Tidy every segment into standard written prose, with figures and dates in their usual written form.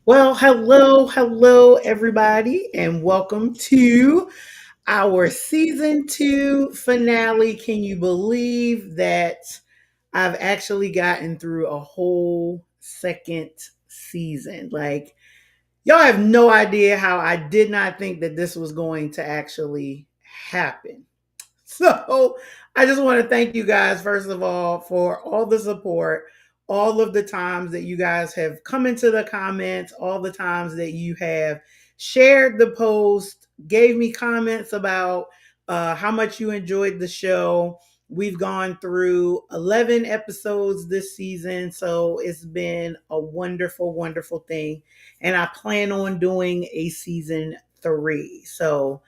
Well, hello, everybody, and welcome to our season two finale. Can you believe that I've actually gotten through a whole second season? Like, y'all have no idea how I did not think that this was going to actually happen. So I just want to thank you guys, first of all, for all the support, all of the times that you guys have come into the comments, all the times that you have shared the post, gave me comments about how much you enjoyed the show. We've gone through 11 episodes this season, so it's been a wonderful, wonderful thing. And I plan on doing a season three. So,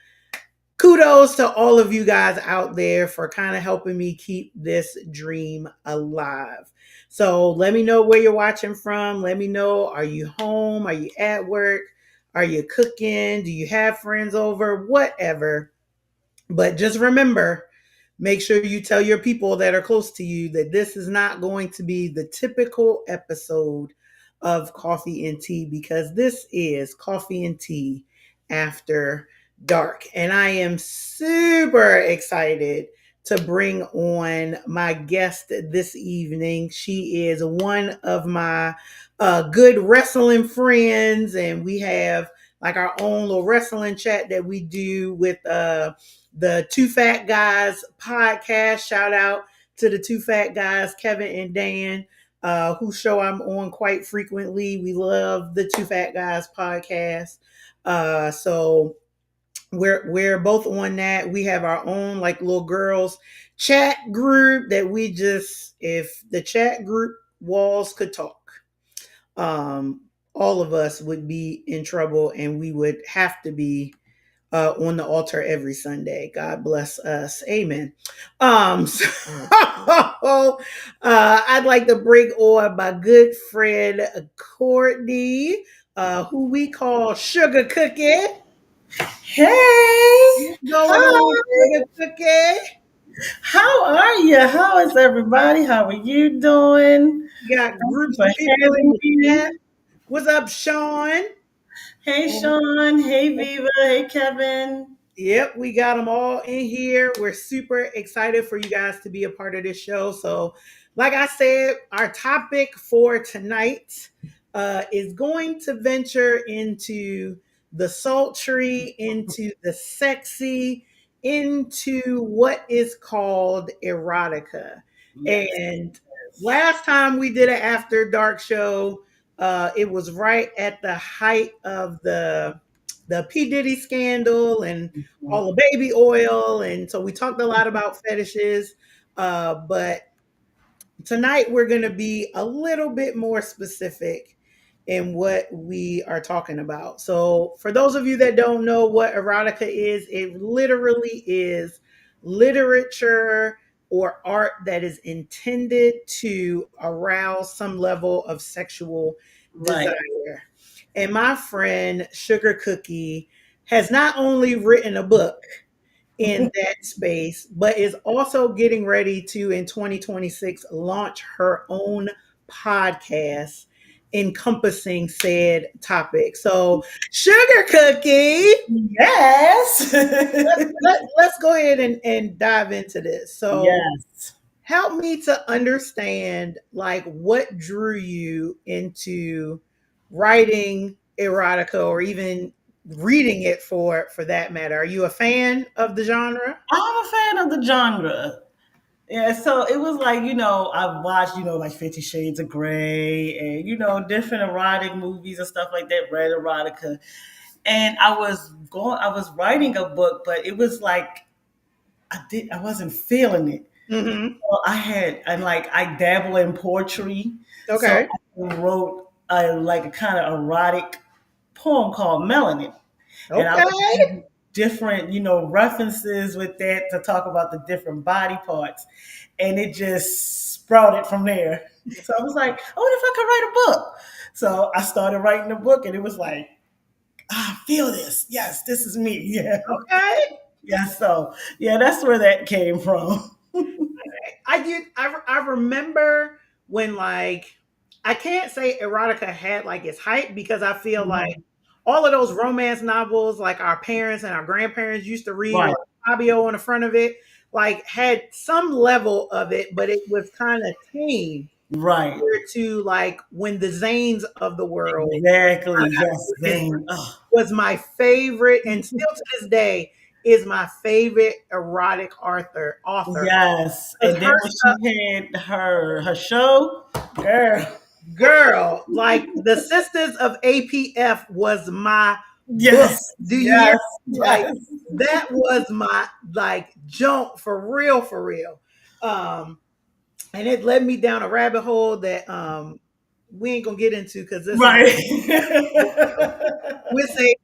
kudos to all of you guys out there for kind of helping me keep this dream alive. So let me know where you're watching from. Let me know, are you home? Are you at work? Are you cooking? Do you have friends over? Whatever. But just remember, make sure you tell your people that are close to you that this is not going to be the typical episode of Coffee and Tea, because this is Coffee and Tea After Dark. And I am super excited to bring on my guest this evening. She is one of my good wrestling friends, and we have like our own little wrestling chat that we do with the Two Fat Guys podcast. Shout out to the Two Fat Guys, Kevin and Dan, whose show I'm on quite frequently. We love the Two Fat Guys podcast. So we're both on that. We have our own like little girls chat group that we just, if the chat group walls could talk, all of us would be in trouble, and we would have to be on the altar every Sunday. God bless us. Amen. So I'd like to bring on my good friend Courtney, who we call Sugar Cookie. Hey, What's going on, hi. Sugar Cookie? How are you? How is everybody? How are you doing? We got Thank you groups for of people in having the chat. me. What's up, Sean? Hey, Sean. Hey, Viva. Hey, Kevin. Yep, we got them all in here. We're super excited for you guys to be a part of this show. So, like I said, our topic for tonight is going to venture into the sultry, into the sexy, into what is called erotica. Yes. And last time we did an after dark show, it was right at the height of the P Diddy scandal and all the baby oil, and so we talked a lot about fetishes. But tonight we're going to be a little bit more specific in what we are talking about. So, for those of you that don't know what erotica is, it literally is literature or art that is intended to arouse some level of sexual Right. desire. And my friend Sugar Cookie has not only written a book in that space, but is also getting ready to, in 2026, launch her own podcast encompassing said topic. So, Sugar Cookie, Yes. let's go ahead and dive into this. So, Yes. help me to understand like what drew you into writing erotica, or even reading it for that matter. Are you a fan of the genre? I'm a fan of the genre. Yeah, so it was like, I've watched, like 50 Shades of Grey and, different erotic movies and stuff like that, read erotica. And I was writing a book, but it was like I wasn't feeling it. Hmm. Well, I dabble in poetry, so Okay. I wrote a kind of erotic poem called Melanin, and I Okay. was using different references with that to talk about the different body parts, and it just sprouted from there. So I was like, I wonder if I could write a book. So I started writing a book, and it was like, I feel this. Yes, this is me. Yeah, Okay. yeah. So yeah, that's where that came from. I remember when like I can't say erotica had like its hype because I feel like Mhm. all of those romance novels, like our parents and our grandparents used to read Right, with Fabio on the front of it, like had some level of it, but it was kind of tame right. compared to like when the Zanes of the world Exactly. got Yes, into history. Zane. Oh, Was my favorite, and still to this day is my favorite erotic author. yes. Because And then her when stuff, she had her show, girl. girl, like the Sisters of APF was my book. Yes, Do you hear yes, me? Like yes. that was my like jump for real, for real. Um, and it led me down a rabbit hole that we ain't gonna get into because this is Right.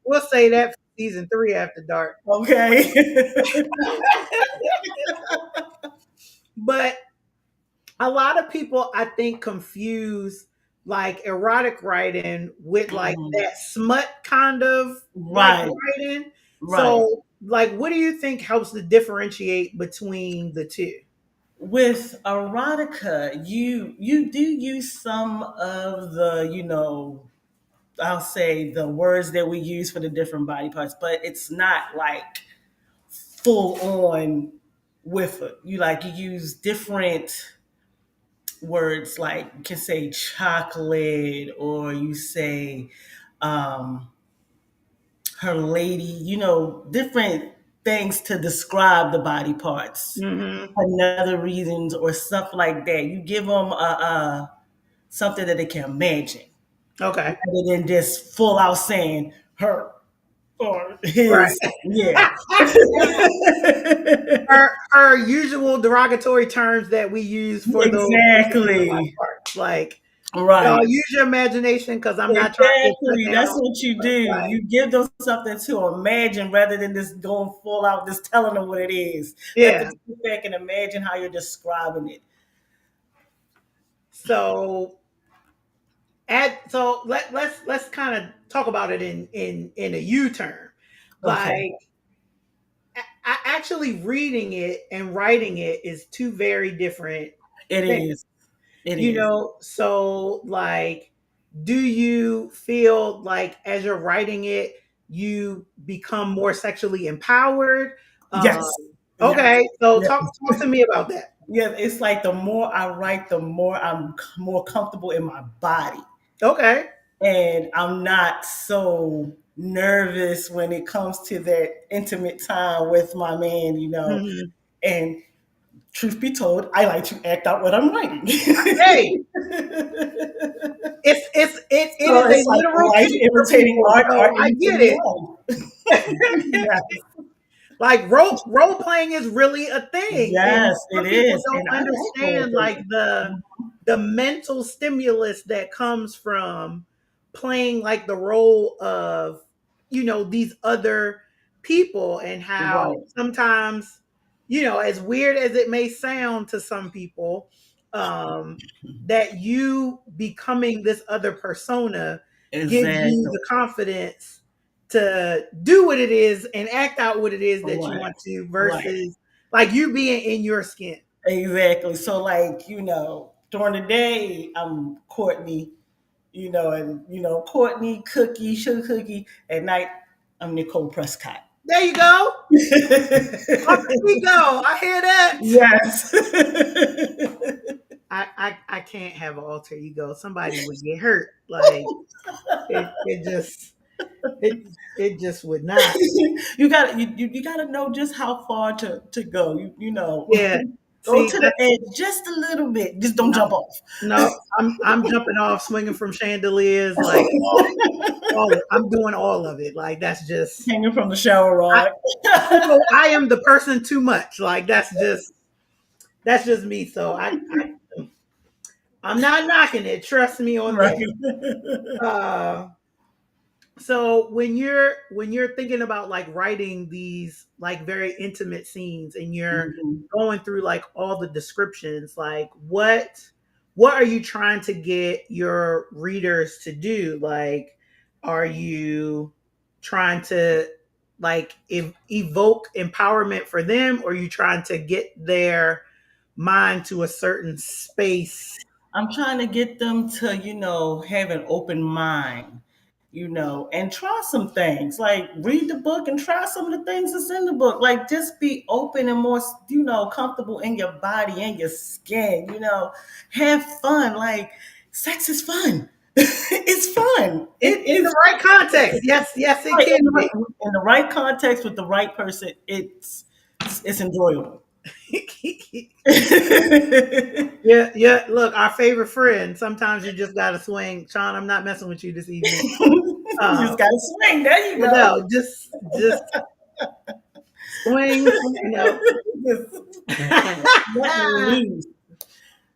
we'll say that for season 3 after dark. Okay. But a lot of people I think confuse like erotic writing with like Mhm. that smut kind of like Right, writing. right. So like what do you think helps to differentiate between the two? With erotica, you do use some of the, I'll say the words that we use for the different body parts, but it's not like full on with it. You use different words, like you can say chocolate, or you say um her lady, different things to describe the body parts, Hmm. another reasons or stuff like that. You give them something that they can imagine Okay. rather than just full out saying her or his. Right. Yeah. Her usual derogatory terms that we use for those particular body Exactly. parts. Like Right. y'all use your imagination because I'm not trying to get shut Exactly. down That's on what you do. like You give them something to imagine rather than just going full out, just telling them what it is. Let them yeah. sit back and imagine how you're describing it. So let's kind of talk about it in a U-turn. Okay. Like actually reading it and writing it is two very different It things. is. It is. So like do you feel like as you're writing it you become more sexually empowered? um Yes. Yes. okay, so Yes. talk to me about that. Yeah, it's like the more I write, the more more comfortable in my body. Okay. And I'm not so nervous when it comes to that intimate time with my man. Hmm. And truth be told, I like to act out what I'm writing. Hey, it So is a it's like literal life thing for imitating people, art, so art I get imitating it. life. Yes, Like role playing is really a thing, and yes, it some people is. And don't I like role understand like playing. the mental stimulus that comes from playing like the role of these other people, and how Right, sometimes as weird as it may sound to some people, um that you becoming this other persona gives you exactly. the confidence to do what it is and act out what it is that you Right, want to right. versus like you being in your skin. Exactly. So, like, during the day, I'm Courtney, and, Courtney Cookie, Sugar Cookie. At night, I'm Nicole Prescott. There you go. There we go. I hear that. Yes. I can't have an alter ego. Somebody would get hurt. Like it just would not. You gotta know just how far to go. Yeah. Go See, to the edge just a little bit. Just don't jump off. no, I'm jumping off, swinging from chandeliers, like I'm doing all of it. Like that's just Hanging from the shower I, rod. I am the person too much. Like that's just me. So I'm not knocking it. Trust me on Right. that. Uh, so when you're thinking about like writing these like very intimate scenes and you're Mhm. going through like all the descriptions, like what are you trying to get your readers to do? Like, are you trying to like evoke empowerment for them, or are you trying to get their mind to a certain space? I'm trying to get them to, have an open mind, and try some things. Like read the book and try some of the things that's in the book. Like just be open and more, comfortable in your body and your skin, have fun. Like sex is fun. It's fun. It In the is right context. Yes, yes, it right can be. in the right context with the right person. It's enjoyable. Yeah, yeah. Look, our favorite friend. Sometimes you just gotta swing. Sean, I'm not messing with you this evening. You just gotta swing. There you go. No, just swing. Just let loose.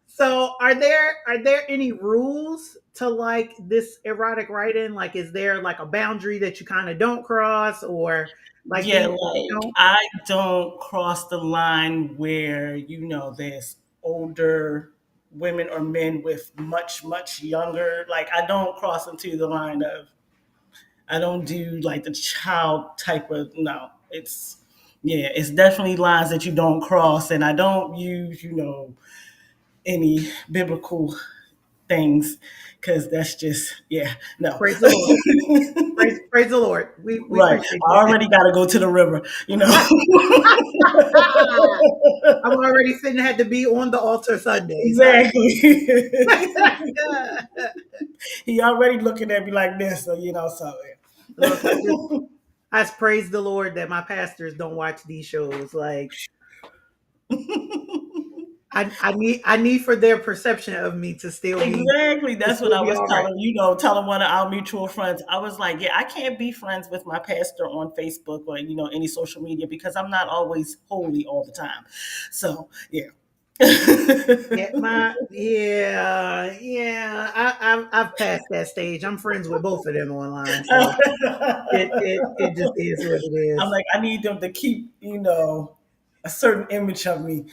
So, are there any rules to like this erotic writing? Like, is there like a boundary that you kind of don't cross, or like Yeah, things that you like don't? I don't cross the line where there's older women or men with much younger. Like I don't cross into the line of I don't do like the child type of no. It's definitely lines that you don't cross, and I don't use any biblical things because that's just no. Praise the Lord. Praise the Lord. We Right. appreciate I that. already got to go to the river, I'm already sitting had to be on the altar Sundays. Exactly. He already looking at me like this, so Look, yeah. I just praise the Lord that my pastors don't watch these shows. Like I need for their perception of me to still be Exactly. to That's what still I be was all right. telling one of our mutual friends. I was like, yeah, I can't be friends with my pastor on Facebook or any social media because I'm not always holy all the time. So yeah. Yeah. I've passed that stage. I'm friends with both of them online, so it just is what it I'm is. like, I need them to keep, a certain image of me.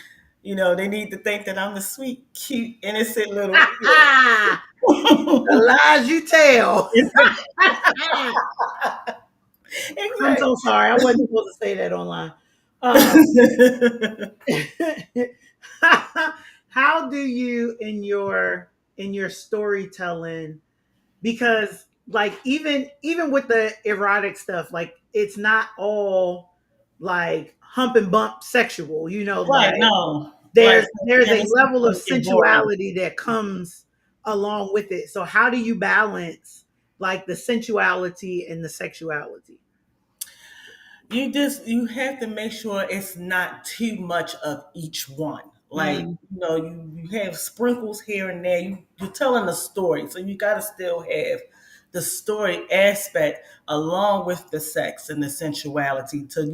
They need to think that I'm the sweet, cute, innocent little. The lies you tell. I'm Exactly. so sorry. I wasn't supposed to say that online. Um, how do you in your storytelling, because like even with the erotic stuff, like it's not all like hump and bump sexual, Right. like No. Right. there's Yeah, a this is level of gonna get boring. sensuality that comes along with it. So how do you balance like the sensuality and the sexuality? You have to make sure it's not too much of each one. Like Mm, you have sprinkles here and there. You're telling a story, so you got to still have the story aspect along with the sex and the sensuality to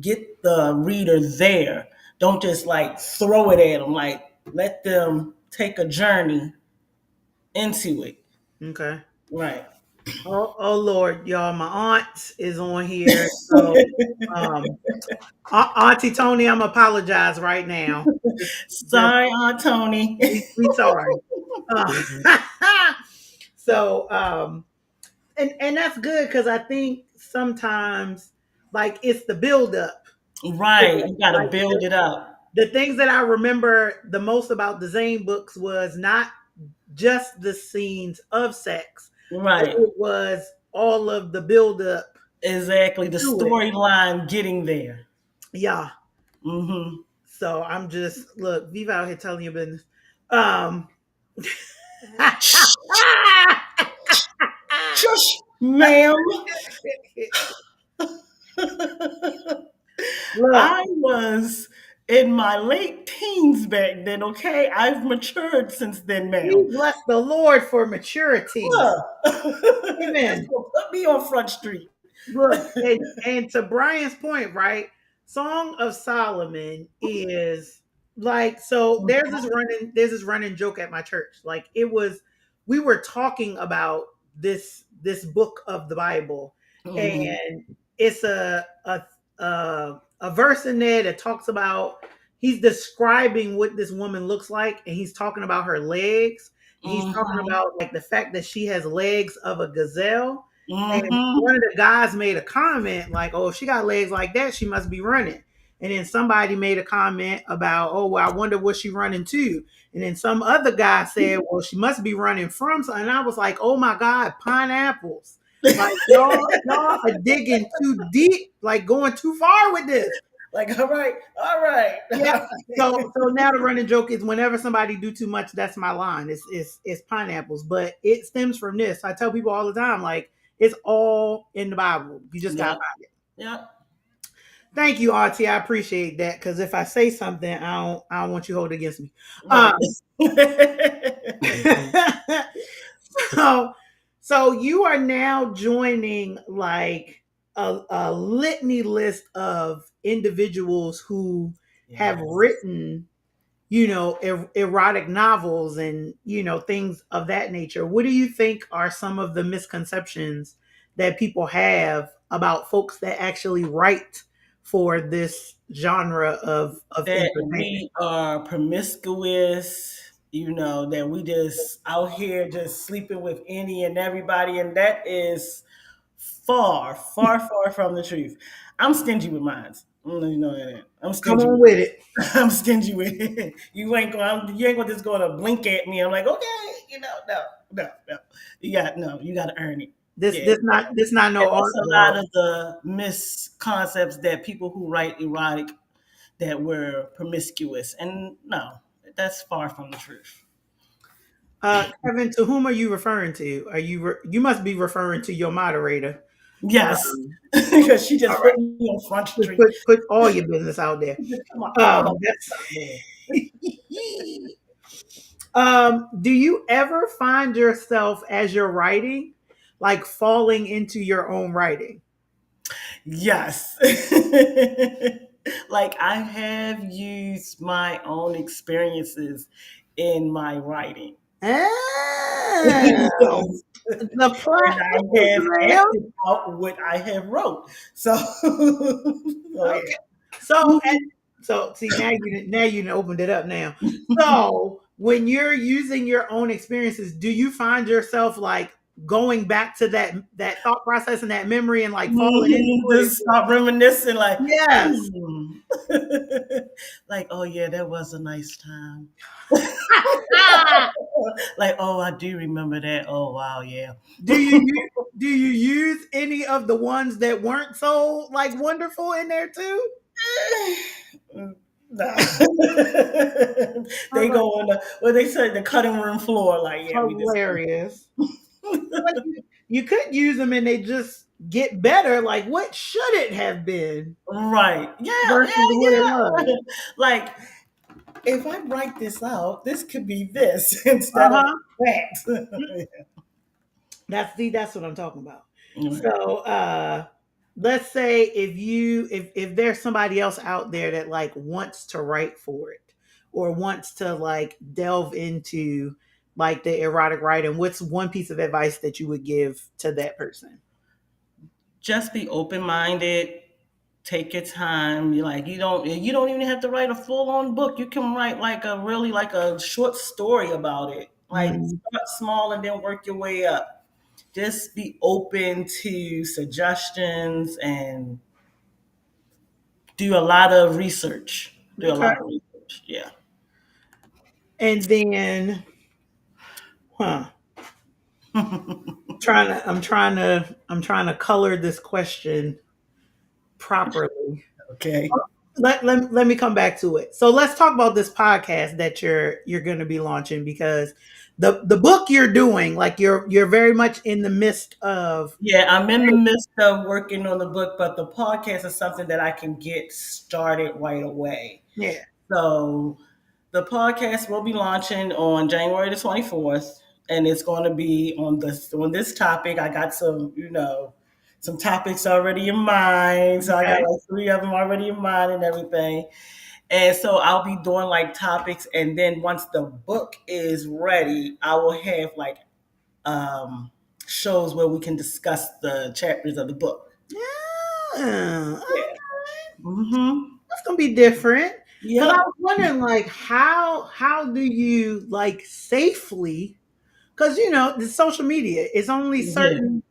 get the reader there. Don't just like throw it at them. Like let them take a journey into it. okay. Right. Oh Lord, y'all, my aunt is on here. So um Auntie Tony, I'm apologize right now. Just Sorry, Aunt Tony. we sorry. Uh, so and that's good because I think sometimes like it's the buildup. Right. You got to Like build it up. the things that I remember the most about the Zane books was not just the scenes of sex, but Right. it was all of the buildup Exactly. The to it. storyline getting there. Yeah. Mm-hmm. So I'm just look, Viva out here telling your business. Um Shush, ma'am. look, I was in my late teens back then, okay? I've matured since then, ma'am. we bless the Lord for maturity. Huh. That's Amen. gonna put me on Front Street. Look, and to Brian's point, right? Song of Solomon is like so there's this running joke at my church. Like it was we were talking about this book of the Bible, Mm-hmm. and it's a verse in there that talks about he's describing what this woman looks like, and he's talking about her legs, and he's talking Mm-hmm. about like the fact that she has legs of a gazelle. And Mm-hmm. one of the guys made a comment like, "Oh, if she got legs like that, she must be running." And then somebody made a comment about, oh, well, I wonder what she running to. And then some other guy said, well, she must be running from something. And I was like, oh my God, pineapples. Like y'all are digging too deep, like going too far with this. Like, all right, all right. Yeah. So now the running joke is whenever somebody do too much, that's my line. It's pineapples, but it stems from this. I tell people all the time, like it's all in the Bible. You just gotta Yeah, find it. yeah. Thank you, RT. I appreciate that because if I say something, I don't want you to hold it against me. Right. so so you are now joining like a litany list of individuals who have Yes. written erotic novels and things of that nature. What do you think are some of the misconceptions that people have about folks that actually write for this genre of That entertainment? we are promiscuous, that we just out here just sleeping with any and everybody, and that is far, far, far from the truth. I'm stingy with mine. You know that. I'm Come stingy on with with it. I'm stingy with it. You ain't gonna just go to blink at me. I'm like, okay, no, no, no. You gotta earn it. This Yeah. this not this not And no that's art a lot girl. of the misconcepts that people who write erotic that we're promiscuous. And no, that's far from the truth. Kevin, to whom are you referring to? You must be referring to your moderator. Yes. Um, Because she all just right, put me on Front just Street. put all your business out there. Just come on That's out there. Do you ever find yourself as you're writing, like falling into your own writing? Yes. Like I have used my own experiences in my writing. Oh, Yes. the plot And I thickens, have ma'am. acted out what I have wrote. So, so Okay. So, so see now you opened it up now. So when you're using your own experiences, do you find yourself like going back to that thought process and that memory and like falling into it? Just stop reminiscing, like, Yes. hmm. Like, oh yeah, that was a nice time. Like, oh, I do remember that. Oh wow, yeah. Do you use any of the ones that weren't so like wonderful in there too? Nah. I They was like, go on the what they say the cutting room floor. Like, yeah, we just hilarious. But you could use them and they just get better. Like, what should it have been right. Yeah, versus what it yeah, was? yeah. Like, if I write this out, this could be this Uh instead of huh. that. That's what I'm talking about. Right. So, let's say if there's somebody else out there that like wants to write for it or wants to like delve into like the erotic writing, what's one piece of advice that you would give to that person? Just be open minded. Take your time. You don't even have to write a full on book. You can write like a short story about it. Like Mm, start small and then work your way up. Just be open to suggestions and do a lot of research. Do a okay. lot of research. Yeah. And then, huh? I'm trying to color this question properly. Okay. Let me come back to it. So let's talk about this podcast that you're going to be launching because the book you're doing, like you're very much in the midst of. Yeah, I'm in the midst of working on the book, but the podcast is something that I can get started right away. Yeah. So the podcast will be launching on January the 24th, and it's going to be on this topic. I got some topics already in mind. So I got Okay. like three of them already in mind and everything. And so I'll be doing like topics, and then once the book is ready, I will have like um, shows where we can discuss the chapters of the book. Yeah. Yeah. Mm-hmm. That's gonna be different. Because I Yep. was wondering, like, how do you like safely? Because the social media is only Yeah. certain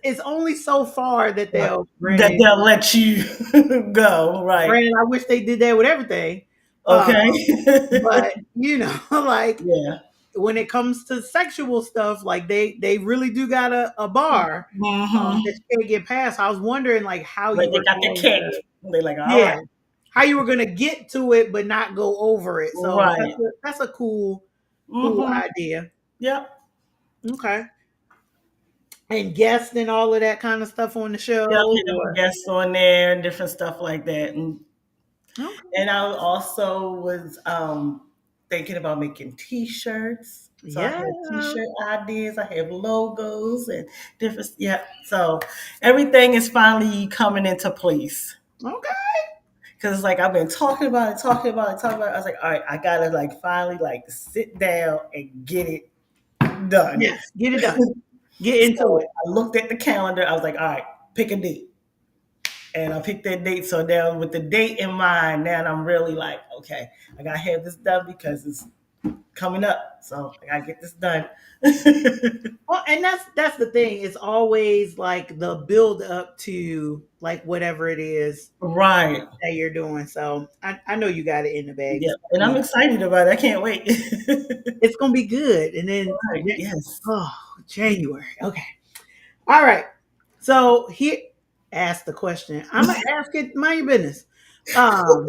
it's only so far that Right. they'll. That Granted, they'll let you go. Right. I wish they did that with everything. Uh, Okay. but like Yeah. when it comes to sexual stuff, like they really do got a bar that Hmm. you can't get past. I was wondering like how Like you they were got their going kick. to, They're like, all yeah, right. how you were going to get to it but not go over it. So Right. that's a cool Hmm. idea. Yep. Okay. And guests and all of that kind of stuff on the Yep. show, Hit them or guests on there and different stuff like that. okay. And I also was thinking about making T-shirts. So I Yeah. have T-shirt ideas. I have logos and different. Yeah. So everything is finally coming into place. Okay. Cause like I've been talking about it, talking about it, talking about it. I was like, all right, I gotta like finally like sit down and get it done. Yes. Get it done. Get into So it. I looked at the calendar. I was like, all right, pick a date. And I picked that date. So now with the date in mind, now I'm really like, okay, I gotta have this done because it's coming up. So I gotta get this done. Well, and that's the thing. It's always like the build up to like whatever it is Right. that you're doing. So I know you got it in the bag. Yeah. And I'm excited about it. I can't wait. It's gonna be good. And then Right. Yes. oh, January. Okay. All right. So here, ask the question. I'm gonna ask it. Mind your business. Um.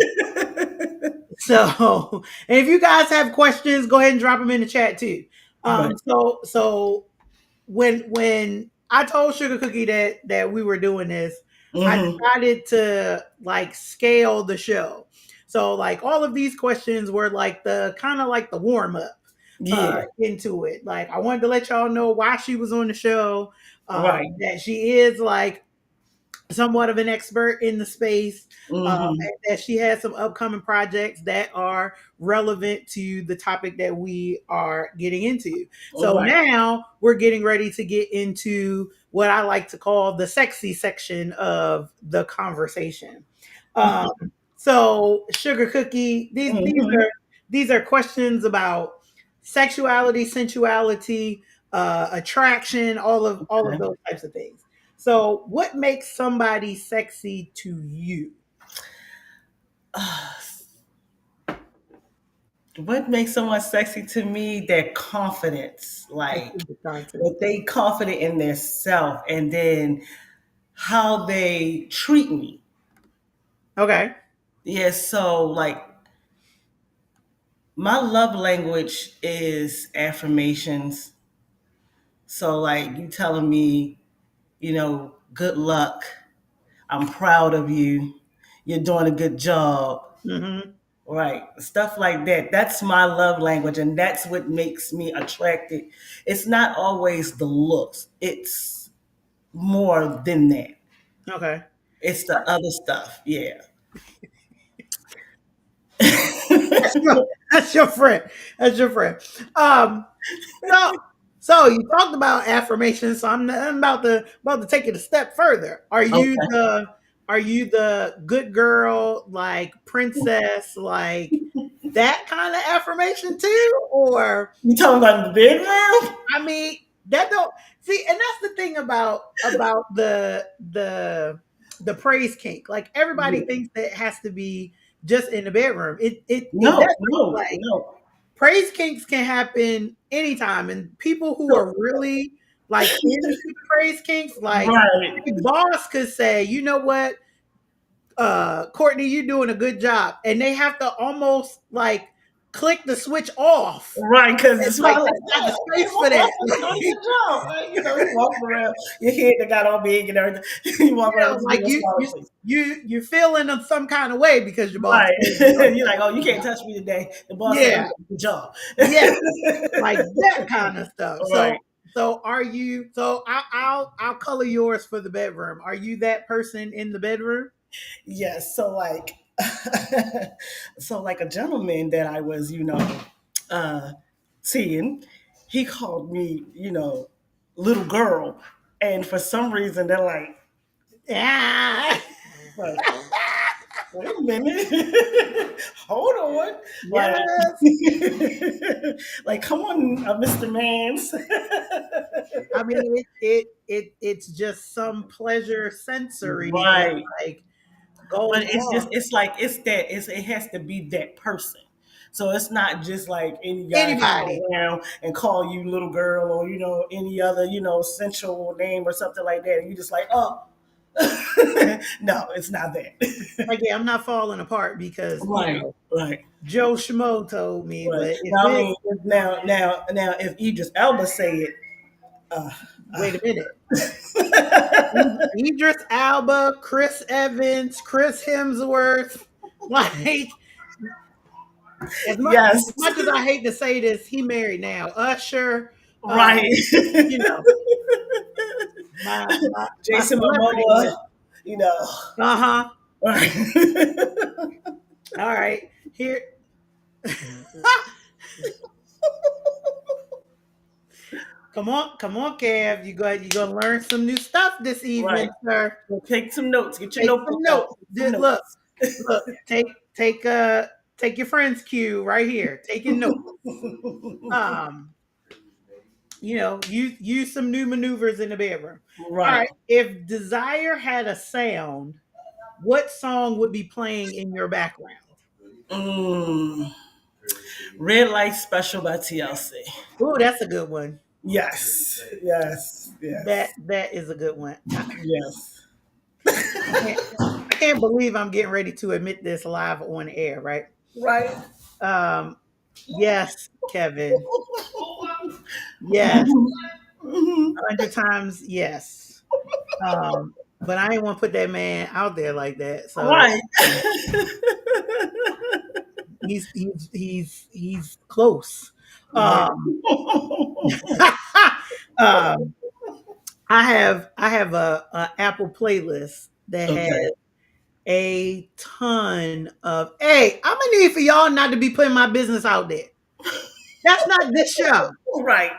So, and if you guys have questions, go ahead and drop them in the chat too. Right. So when I told Sugar Cookie that we were doing this, I Hmm. decided to like scale the show. So like all of these questions were like the kind of like the warm up Yeah. into it. Like I wanted to let y'all know why she was on the show, Right. that she is like somewhat of an expert in the space, Hmm. and that she has some upcoming projects that are relevant to the topic that we are getting into. So Right. now we're getting ready to get into what I like to call the sexy section of the conversation. Um, so, Sugar Cookie, Hmm. these are questions about sexuality, sensuality, attraction, all of Okay. those types of things. So, what makes somebody sexy to you? What makes someone sexy to me? Their confidence, like The content. if they confident in their self, and then how they treat me. Okay. Yeah, so like my love language is affirmations. So like you telling me, good luck. I'm proud of you. You're doing a good job. Hmm. Right. Stuff like that. That's my love language. And that's what makes me attracted. It's not always the looks, it's more than that. Okay. It's the other stuff. Yeah. That's your friend. That's your friend. Um, so you talked about affirmations. So I'm about to take it a step further. Okay. Are you the good girl, like princess, like that kind of affirmation too? Or You talking about in the bedroom? I mean, that don't see, and that's the thing about the praise kink. Like everybody Yeah. thinks that it has to be just in the bedroom. It No, doesn't. no, Like no. praise kinks can happen anytime, and people who are really like into the praise kinks, like Right. Big Boss could say, you know what, Courtney, you're doing a good job, and they have to almost like click the switch off. Right, because It's it's like probably like, that's not the okay, space well, for that. Boston's doing a good job. Right? You walk around, your head that got all big and everything. You walk around with Like your smaller face. you're feeling in some kind of way because your boss Right. told you, oh, You're like, oh, you good can't job. touch me today. The boss said I'm Yeah, doing a good job. yeah, like that kind of stuff. Right. So are you? So I'll color yours for the bedroom. Are you that person in the bedroom? Yes. So like so like a gentleman that I was, uh seeing, he called me, little girl. And for some reason they're Yeah. like, wait a minute. Hold on. Like Yes. like come on, Mr. Mans. I mean, it's just some pleasure sensory that Right. like goes But it's just on. it's like it's that it has to be that person. So it's not just like any guy can come Anybody. around and call you little girl or any other sensual name or something like that, and you just like, oh. No, it's not that. Like, yeah, I'm not falling apart because, Right, right, Joe Schmo told me, right. but if Now I mean, it's now, if Idris Elba say it, uh, wait a minute. uh. Idris Alba, Chris Evans, Chris Hemsworth, like as much Yes, as much as I hate to say this, he married now. Usher, right. you know, my Jason celebrity list. Momoa, you know. Uh-huh. Right. All right. Here. Come on, Kev. You gonna learn some new stuff this Right. evening, sir. So take some notes. Get your Take some notebook out. notes. Take some Look, notes. look, take your friend's cue right here. Taking notes. Um, use some new maneuvers in the bedroom. All Right. right. If desire had a sound, what song would be playing in your background? Mm. Red Light Special by TLC. Oh, that's a good one. Yes. Yes. Yes. That is a good one. Yes. I can't I can't believe I'm getting ready to admit this live on air, right? Right. Um, yes, Kevin. Yes, Mhm. 100 times yes. But I didn't want to put that man out there like that. So Right. he's close. Right. Um, um, I have a Apple playlist that has Okay. a ton of. Hey, I'm gonna need for y'all not to be putting my business out there. That's not this show. Right.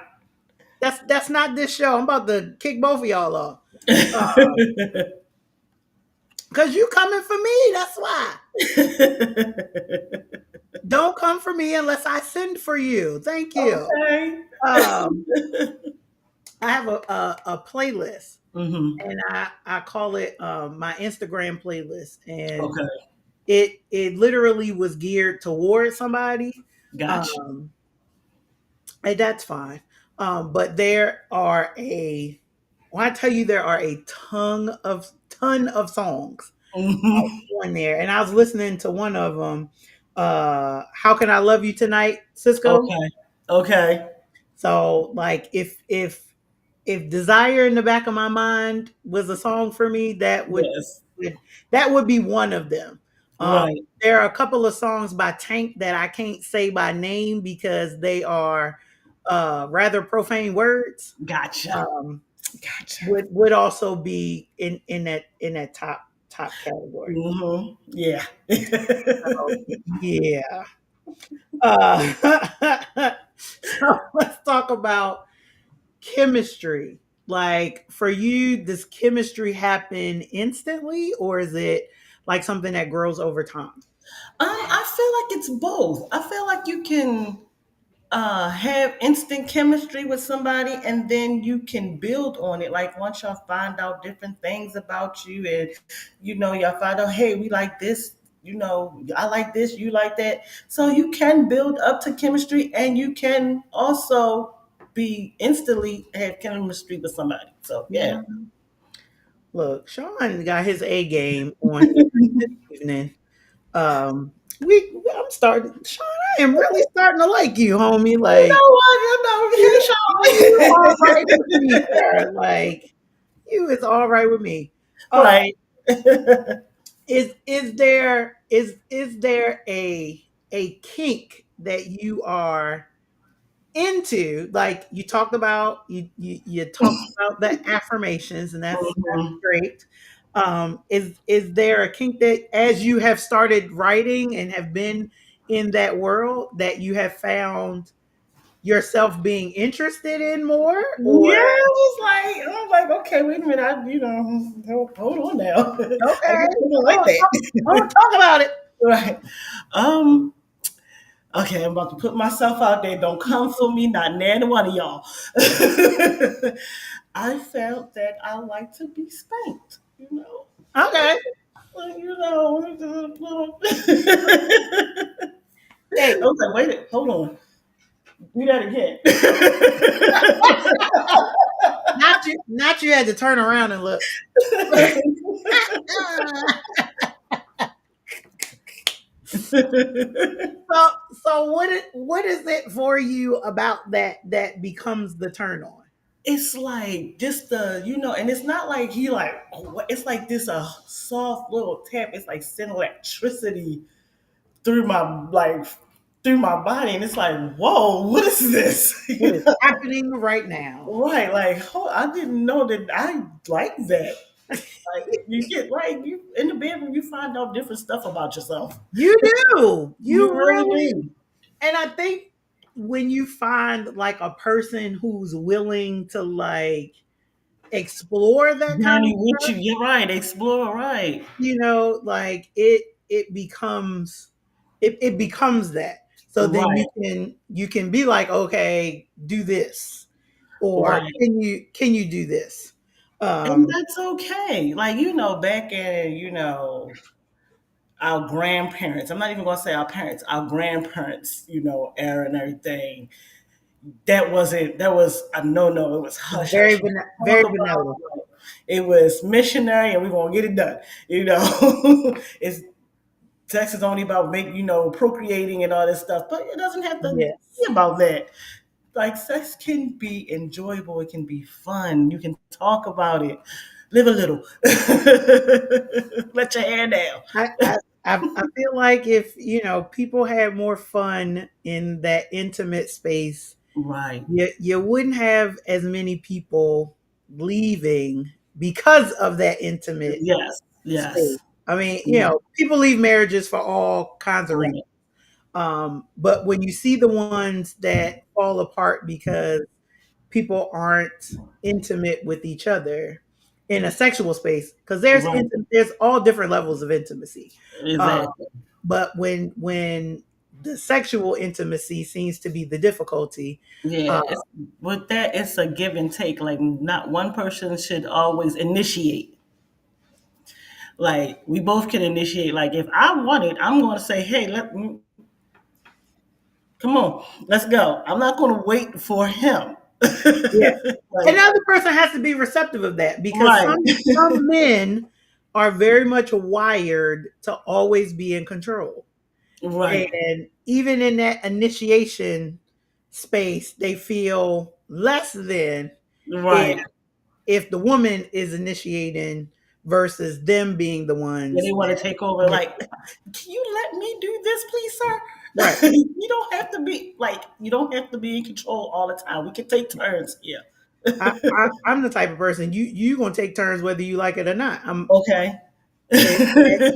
That's not this show. I'm about to kick both of y'all off. Cause you coming for me. That's why. Don't come for me unless I send for you. Thank you. Okay. Um, I have a playlist, Hmm. and I call it my Instagram playlist, and Okay. it literally was geared toward somebody. Gotcha. Um, and that's fine. But there are a when I tell you there are a ton of songs Hmm. on there, and I was listening to one of them. How can I love you tonight, Cisco? Okay. Okay. So like if desire in the back of my mind was a song for me, Yes. would that would be one of them. Um, Right. there are a couple of songs by Tank that I can't say by name because they are rather profane words. Gotcha. Um, Gotcha. would also be in that top category. Hmm. Yeah. So, yeah. So let's talk about chemistry. Like for you, does chemistry happen instantly, or is it like something that grows over time? I feel like it's both. I feel like you can have instant chemistry with somebody, and then you can build on it. Like once y'all find out different things about you, and y'all find out, hey, we like this. I like this, you like that. So you can build up to chemistry, and you can also be instantly have chemistry with somebody. So yeah. Yeah. Look, Sean got his A game on here this evening. I'm starting, Sean. I am really starting to like you, homie. You Like know what? You know, you all hey, right with me, Sean. sir. Like you is all right with me. Um, Right. is there a kink that you are into? Like you talked about the affirmations, and that's Mhm. great. Is there a kink that as you have started writing and have been in that world that you have found yourself being interested in more, or Yeah, I was like, okay, wait a minute. Hold on now. I okay, guess I don't like that. talk about it. Right. Um, Okay, I'm about to put myself out there. Don't come for me, not none one of y'all. I felt that I like to be spanked, you know. Okay. Like, you know, just a little. Hey, I was like, wait, hold on. Do that again. not you had to turn around and look. So so what is it for you about that that becomes the turn on? It's like just and it's not like he like, it's like this soft little tap. It's like sending electricity through my body, and it's like, whoa, what is this? What is happening right now? Right, like, I didn't know that I like that. Like, you get like, you in the bedroom, you find out different stuff about yourself. You do. You You really really, do. and I think when you find like a person who's willing to like explore that kind of Journey with stuff, you. You're right. Explore, right. like it becomes it becomes that. So then Right. you can be like, okay, do this, or Right. can you do this? And Um, that's okay. Like, back in, our grandparents, I'm not even going to say our parents, our grandparents, era and everything. That was a no no. It was hush hush. very Talk vanilla. about it was missionary, and we're gonna get it done. It's sex is only about procreating and all this stuff, but it doesn't have to be Yes. about that. Like, sex can be enjoyable. It can be fun. You can talk about it. Live a little. Let your hair down. I, I I feel like if people had more fun in that intimate space, Right. you wouldn't have as many people leaving because of that intimate Yes. space. Yes. I mean, Yeah. people leave marriages for all kinds of reasons. Right. But when you see the ones that fall apart because people aren't intimate with each other in a sexual space, because Right. there's all different levels of intimacy. Um, Exactly. but when the sexual intimacy seems to be the difficulty, Yeah. uh, With that, it's a give and take. Like, not one person should always initiate. Like, we both can initiate. Like, if I want it, I'm going to say, "Hey, come on, let's go." I'm not going to wait for him. yeah, Like, another person has to be receptive of that, because right, some men are very much wired to always be in control. right, And even in that initiation space, they feel less than if right. the woman is initiating versus them being the Yeah, ones they want that to take over. initiate. Like, can you let me do this, please, Right. sir? You don't have to be in control all the time. We can take turns here. I'm the type of person you gonna take turns whether you like it or not. Okay. At,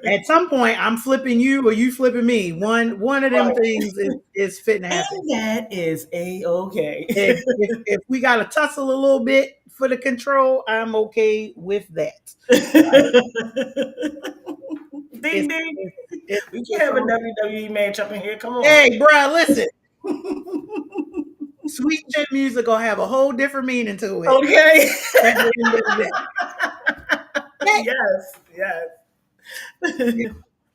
at some point I'm flipping you or you flipping me. One of them Right. things is fitting to happen. And that is a okay. If we got to tussle a little bit for the control, I'm okay with that. Like, Ding it's ding. it's it's, We can it's have a all, WWE match up in here. Come on. hey, bro, listen. Sweet chin music gonna have a whole different meaning to it Okay. at the end of the day. Yes. Yes. Hey,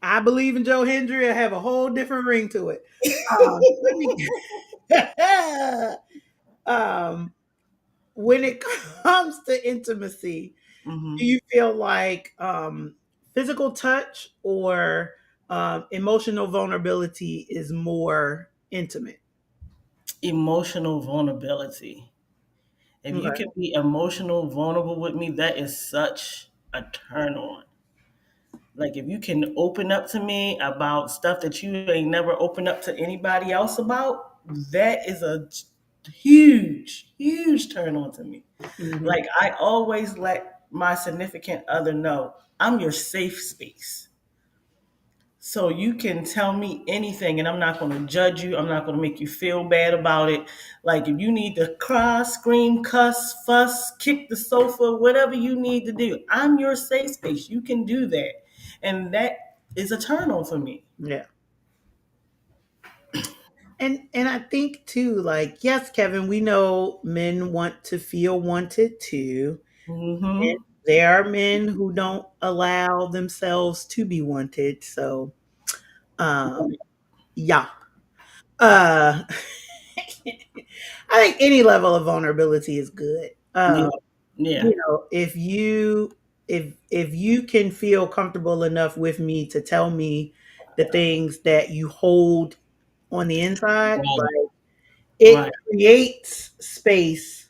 I believe in Joe Hendry. I have a whole different ring to it. Let me. um, when it comes to intimacy, do Hmm. you feel like physical touch or emotional vulnerability is more intimate? Emotional vulnerability. If you Okay. can be emotional vulnerable with me, that is such a turn on. Like, if you can open up to me about stuff that you ain't never opened up to anybody else about, that is a huge, huge turn on to me. Hmm. Like, I always let my significant other know I'm your safe space. So you can tell me anything, and I'm not going to judge you. I'm not going to make you feel bad about it. Like, if you need to cry, scream, cuss, fuss, kick the sofa, whatever you need to do, I'm your safe space. You can do that. And that is a turn on for me. Yeah. And I think too, like, yes, Kevin, we know men want to feel wanted too. And Mm-hmm. there are men who don't allow themselves to be wanted. So Right. yeah. Uh I think any level of vulnerability is good. Yeah. Yeah. If you can feel comfortable enough with me to tell me the things that you hold on the inside, Right. like, it Right. creates space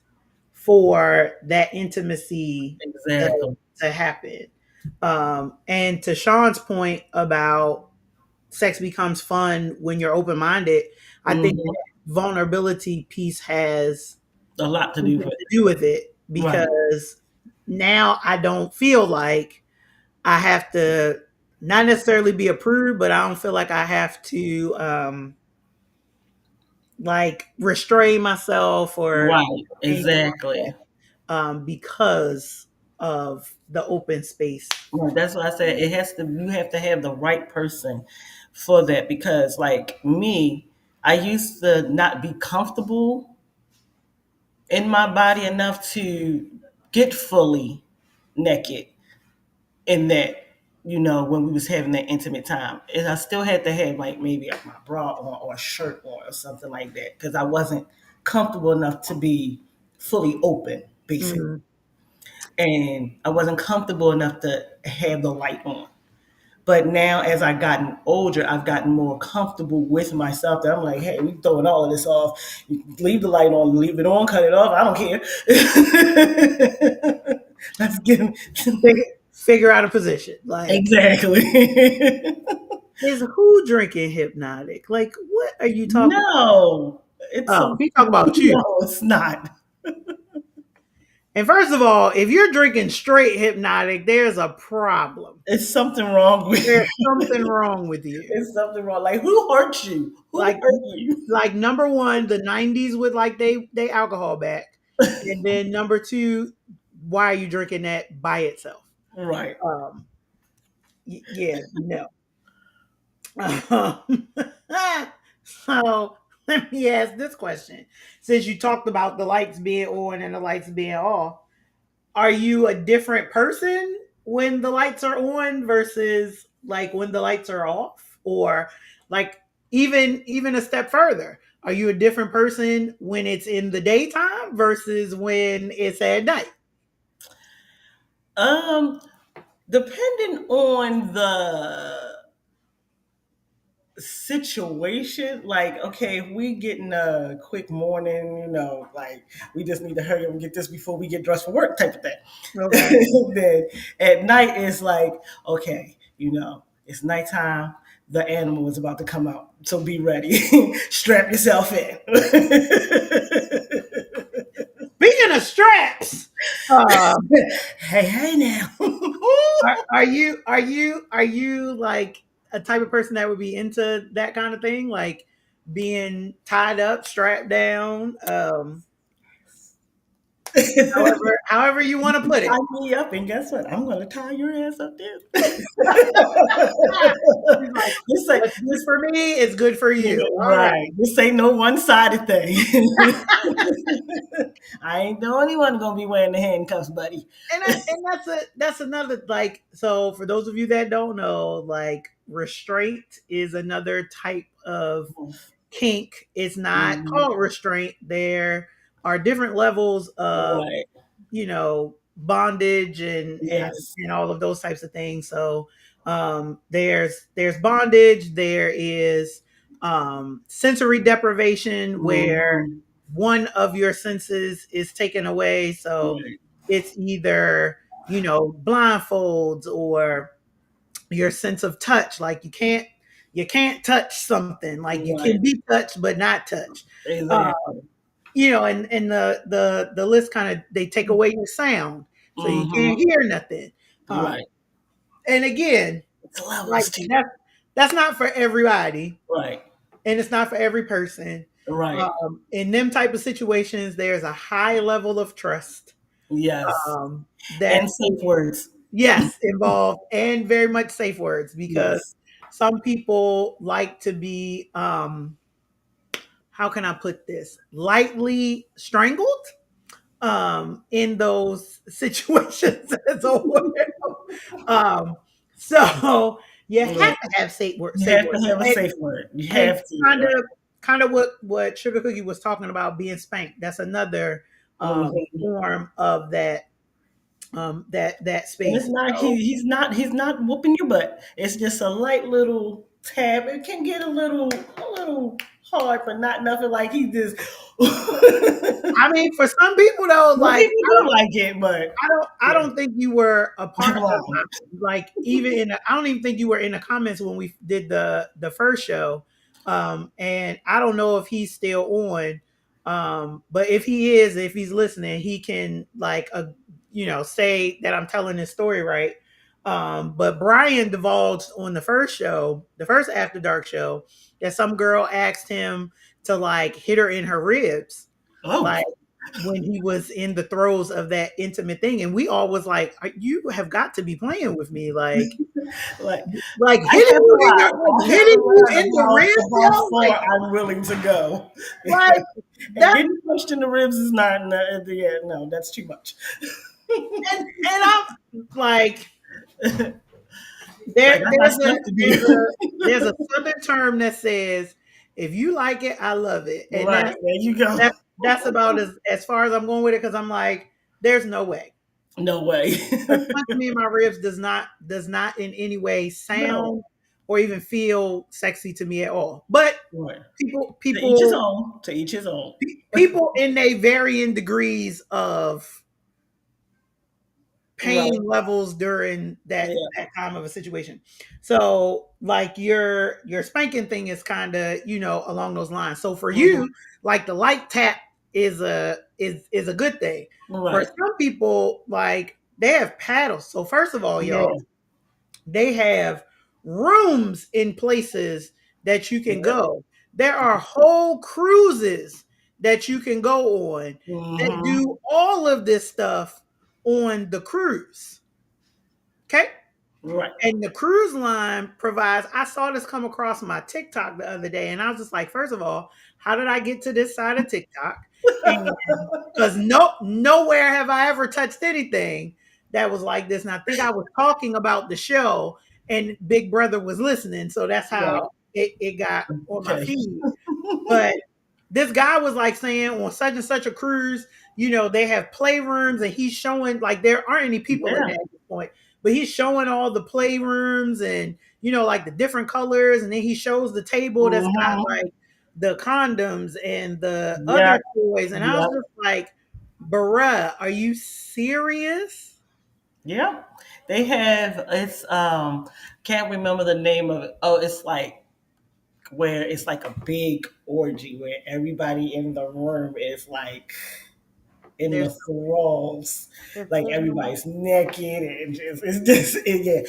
for that intimacy to, Exactly. to happen. And to Sean's point about sex becomes fun when you're open minded, I think Mm-hmm. that vulnerability piece has A lot to do something with to do with it, it. Right. because now I don't feel like I have to, not necessarily be approved, but I don't feel like I have to like restrain myself or Right. anything Exactly. like that, because of the open space. Right. That's why I said it has to. You have to have the right person for that because, like me, I used to not be comfortable in my body enough to get fully naked in that, when we was having that intimate time. And I still had to have like maybe like my bra on or a shirt on or something like that because I wasn't comfortable enough to be fully open, basically. Mm. And I wasn't comfortable enough to have the light on. But now, as I've gotten older, I've gotten more comfortable with myself. That I'm like, hey, we throwing all of this off. You leave the light on, leave it on, cut it off. I don't care. Let's get Figure out a position. Like, exactly. is who drinking hypnotic? Like, what are you talking about? No, it's Oh, some. he talking about you. No, it's not. And first of all, if you're drinking straight hypnotic, there's a problem. It's something wrong with There's you. something wrong with you. It's something wrong. Like who hurt you? Who Like, hurt you? number one, the '90s with like they alcohol back, and then number two, why are you drinking that by itself? Right. Um, yeah, no. Um, so let me ask this question: since you talked about the lights being on and the lights being off, are you a different person when the lights are on versus like when the lights are off? Or like, even a step further, are you a different person when it's in the daytime versus when it's at night? Um, Depending on the situation, like okay, if we getting a quick morning, like we just need to hurry up and get this before we get dressed for work type of thing. Okay. Then at night it's like, okay, it's nighttime, the animal is about to come out. So be ready. Strap yourself in. Speaking of straps, um, Hey, hey now. are you like a type of person that would be into that kind of thing, like being tied up, strapped down, however you want to put it? Tie me up, and guess what? I'm gonna tie your ass up too. He's like, this say what's good this for me is good for you. All right. right. This ain't no one sided thing. I ain't the only one gonna be wearing the handcuffs, buddy. And that's another, like, so for those of you that don't know, like, restraint is another type of kink. It's not Mhm. called restraint. There are different levels of, Right. bondage and Yes. all of those types of things. So there's bondage, there is sensory deprivation where Mhm. one of your senses is taken away. So Right. it's either, blindfolds, or your sense of touch, like you can't touch something, like you Right. can be touched but not touched. uh, Exactly. and the list kind of, they take away your sound, so you Hmm. can't hear nothing. um, Right. and again, It's like, levels too. that's not for everybody, Right. and it's not for every person. Right. In them type of situations, there's a high level of trust, Yes. that, And safe words. yes, involved, and very much safe words, because Yes. some people like to be how can I put this, lightly strangled in those situations as well. Um, so you have Right. to have You safe have words. to have a safe word. You And have to. kind of what Sugar Cookie was talking about being spanked. That's another Mhm. form of that And it's space. not So he's not whooping your butt. It's just a light little tab. It can get a little hard, but not nothing like he just. I mean, for some people though, Some like people do like it, but I yeah, don't think you were a part of blind. like even in I don't even think you were in the comments when we did the first show. And I don't know if he's still on. But if he is, if he's listening, he can like say that I'm telling this story right. But Brian divulged on the first show, the first After Dark show, that some girl asked him to like hit her in her ribs. Oh, Like when he was in the throes of that intimate thing, and we all was like, "You have got to be playing with me!" like Like I hitting have you a in lot. your like I have hitting a you lot in of the ribs, how yo. far I'm willing to go. Like And that, getting punched in the ribs is not. Yeah, no, that's too much. and I'm like, Like I got stuff to there's do. a there's a southern term that says, "If you like it, I love it," and Right there, you that go. that's about as far as I'm going with it because I'm like, there's no way. No way. A punch me in my ribs does not in any way No. sound or even feel sexy to me at all. But Right. people To each his people own. To each his own. people in a varying degrees of Right. pain levels during Yeah. that time of a situation. So like your spanking thing is kind of along those lines. So for Mhm. you, like the light tap is a good thing. For Right. some people, like they have paddles. So first of all, Yeah. y'all, they have rooms in places that you can Yep. go. There are whole cruises that you can go on that Hmm. do all of this stuff on the cruise. Okay. Right. And the cruise line provides, I saw this come across my TikTok the other day, and I was just like, first of all, how did I get to this side of TikTok? And because nowhere have I ever touched anything that was like this. And I think I was talking about the show and Big Brother was listening. So that's Right. how it got on my Okay. feed. But this guy was like saying on such and such a cruise, they have playrooms and he's showing like there aren't any people in Yeah. there at this point, but he's showing all the playrooms and like the different colors, and then he shows the table that's got Hmm. like the condoms and the other Yep. toys, and I was Yep. just like, bruh, are you serious? Yep. They have can't remember the name of it. Oh, it's like where it's like a big orgy where everybody in the room is like in the There's thralls, like there's no everybody's naked and just it's just yeah.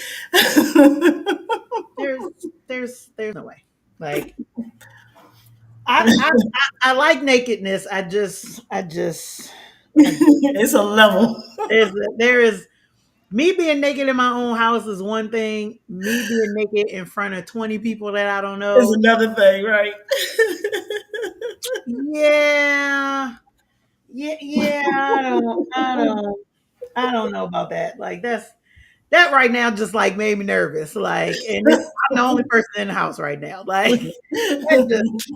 there's no way. Like I like nakedness. I just It's a level. there is me being naked in my own house is one thing. Me being naked in front of 20 people that I don't Is know, another thing, right? yeah, yeah. I don't know about that. Like that right now just like made me nervous. Like, and I'm the only person in the house right now. Like, that just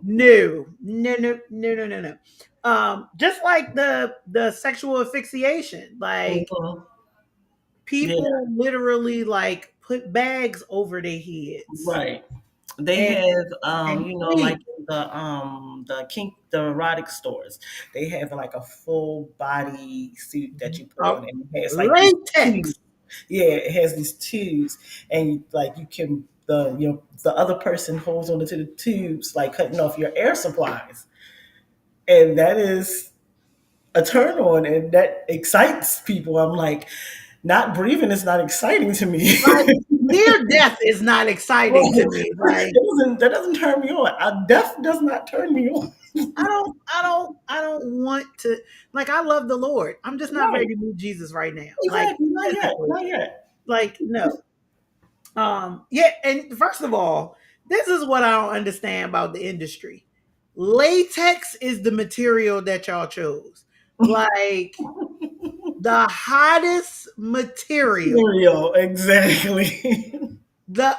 no, no, no, no, no, no, no. Just like the sexual asphyxiation, like Mhm. Yeah, people literally like put bags over their heads right. They and have, and like sleep. in the erotic stores, they have like a full body suit that you put uh, on, and it has like these tubes. Latex. Yeah, it has these tubes, and like you can the other person holds onto the tubes, like cutting off your air supplies, and that is a turn on, and that excites people. I'm like, not breathing is not exciting to me. Like near death is not Right. exciting to me. Like That doesn't turn me on. Death does not turn me on. I don't want to, like, I love the Lord. I'm just not ready Right. to meet Jesus right now. Like Exactly. Not yet. physically. Not yet. Like no. Yeah, and first of all, This is what I don't understand about the industry. Latex is the material that y'all chose. Like the hottest material. Cereal, exactly. The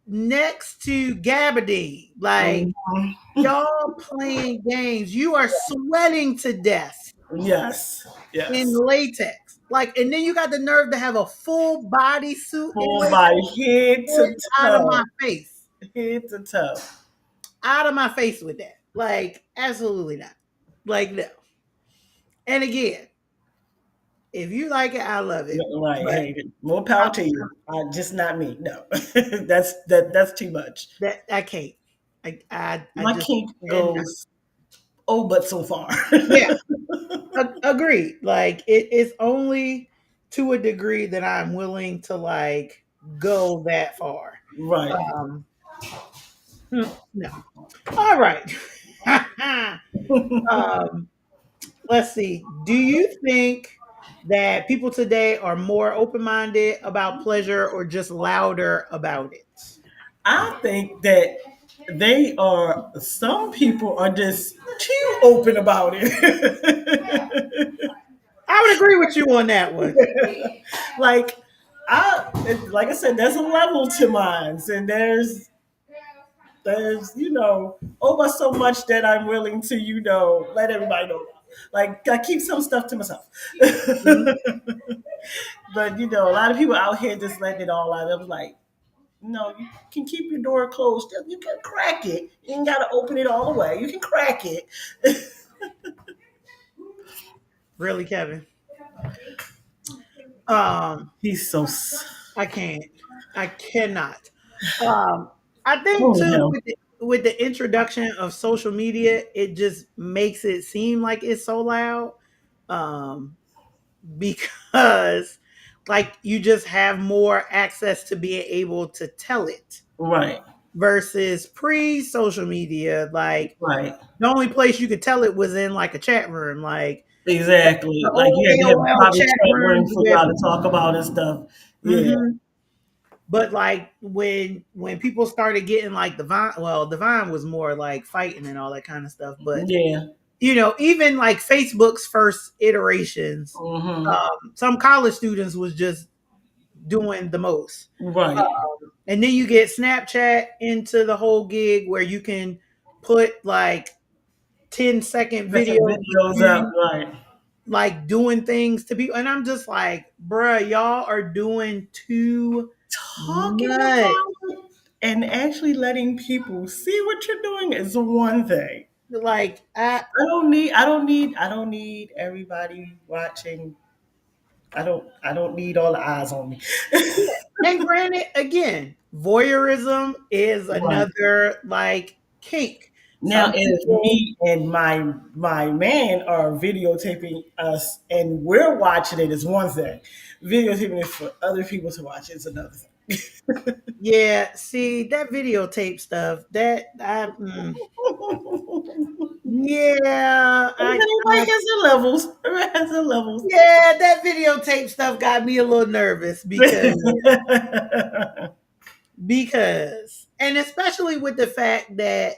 next to gabardine. Like Mhm. y'all playing games. You are sweating to death Yes, in yes. latex. Like, and then you got the nerve to have a full body suit in Full latex. body, head Get to out of my toe, face. head to toe. Out of my face with that. Like, absolutely not. Like, no. And again, if you like it, I love it. Right. But Hey, more power I'm, to you. Just not me. No, that's too much. that I can't. I My just kink cannot. goes oh, but so far. Yeah, agreed. Like it's only to a degree that I'm willing to like go that far. Right. Um, no. All right. um, let's see. Do you think that people today are more open minded about pleasure or just louder about it? I think that they are. Some people are just too open about it. I would agree with you on that one. like like I said, there's a level to mine, and there's oh, but so much that I'm willing to let everybody know. Like I keep some stuff to myself. Mhm. But a lot of people out here just letting it all out. I'm like, no, you can keep your door closed. You can crack it. You ain't got to open it all the way. You can crack it. Really, Kevin? Um, He's so. I can't. I cannot. Um, I think Holy too hell. with the introduction of social media, it just makes it seem like it's so loud. Um, because like you just have more access to being able to tell it Right. versus pre social media. Like Right. the only place you could tell it was in like a chat room, like Exactly. the Like old you had to have a AOL private chat chat room rooms for with. y'all to talk about and stuff. Yeah. Mhm. But like when people started getting like the Vine, well, the Vine was more like fighting and all that kind of stuff. But Yeah. even like Facebook's first iterations, Hmm. some college students was just doing the most. Right. And then you get Snapchat into the whole gig where you can put like 10-second Second videos of videos up. you Right. like doing things to people. And I'm just like, bruh, y'all are doing too Talking much. about it and actually letting people see what you're doing is one thing. Like I don't need everybody watching. I don't need all the eyes on me. and granted, again, voyeurism is Right. another like kink. Now, Some if people, me and my man are videotaping us and we're watching it is one thing. Videotaping it for other people to watch is another thing. yeah, see that videotape stuff. That yeah, Everybody has their levels. Everybody has their levels. yeah, that videotape stuff got me a little nervous and especially with the fact that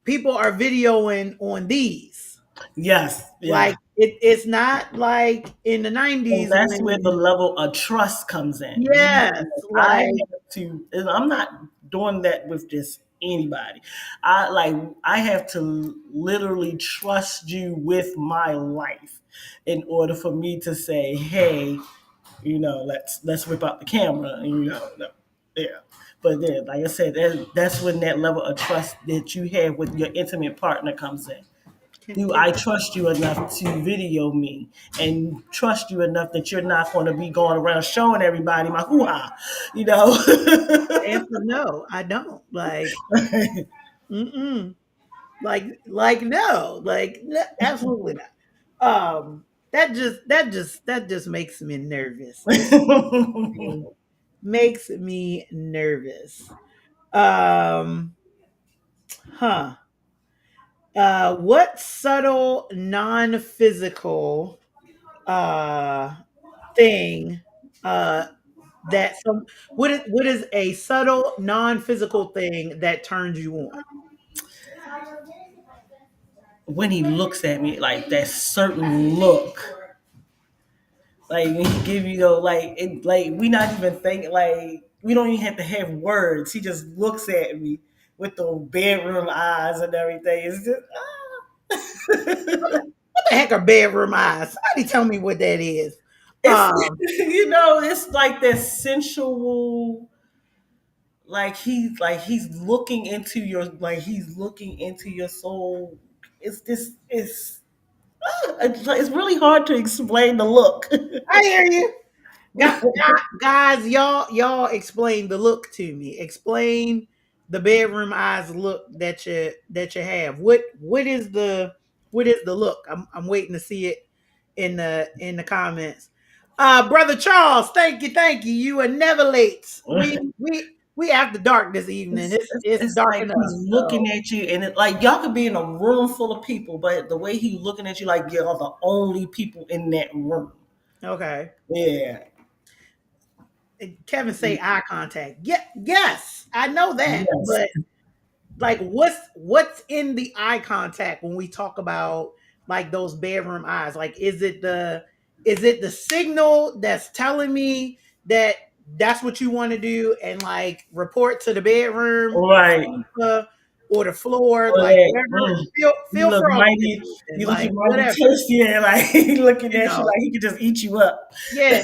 people are videoing on these. Yes, yeah. Like it's not like in the So 90s that's where the when level of trust comes in. yes, I like have to, and I'm not doing that with just anybody. I have to literally trust you with my life in order for me to say, hey, let's whip out the camera, and no, yeah. But then, like I said, that's when that level of trust that you have with your intimate partner comes in. Do can I trust you enough to video me and trust you enough that you're not going to be going around showing everybody my hoo ha, you know? answer no, I don't. Like mm-mm. No, absolutely not. That just makes me nervous. It makes me nervous. Um, huh. What subtle non-physical uh thing uh that some what is a subtle non-physical thing that turns you on? When he looks at me, like that certain look, like when he give you though, like it, like we not even thinking, like we don't even have to have words. He just looks at me with the bedroom eyes and everything. It's just What the heck are bedroom eyes? Somebody tell me what that is. it's Um, it's like that sensual, like he's looking into your, like he's looking into your soul. It's this it's really hard to explain the look. I hear you. Guys, y'all explain the look to me. Explain the bedroom eyes look that you have. What is the look? I'm waiting to see it in the comments. Brother Charles, thank you. You are never late. We after dark this evening. It's It's dark like enough. he's looking So at you, and it, like y'all could be in a room full of people, but the way he's looking at you, like y'all the only people in that room. okay. Yeah. Kevin say eye contact. Yeah, yes, I know that, Yes. but like what's in the eye contact when we talk about like those bedroom eyes? Like is it the signal that's telling me that that's what you want to do and like report to the bedroom or the Right. sofa or the floor, Or like that, whatever. Feel you feel look froggy this mighty, evening, you like looking mighty whatever. tasty, and like he looking You at you know, like he could just eat you up. yeah,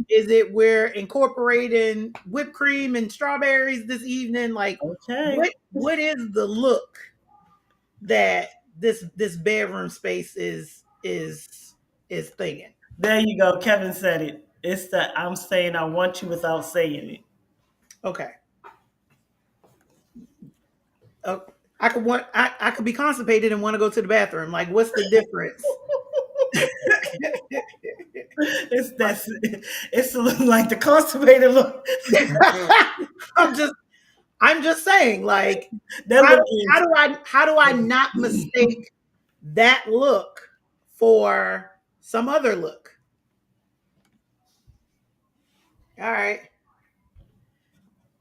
is it we're incorporating whipped cream and strawberries this evening? Like Okay. what is the look that this bedroom space is thinking? There you go. Kevin said it. It's that I'm saying I want you without saying it. Okay. Uh, I could be constipated and want to go to the bathroom. Like what's the difference? It's that's it's like the constipated look. I'm just I'm just saying, like, That how look how is do I not mistake that look for some other look? All right.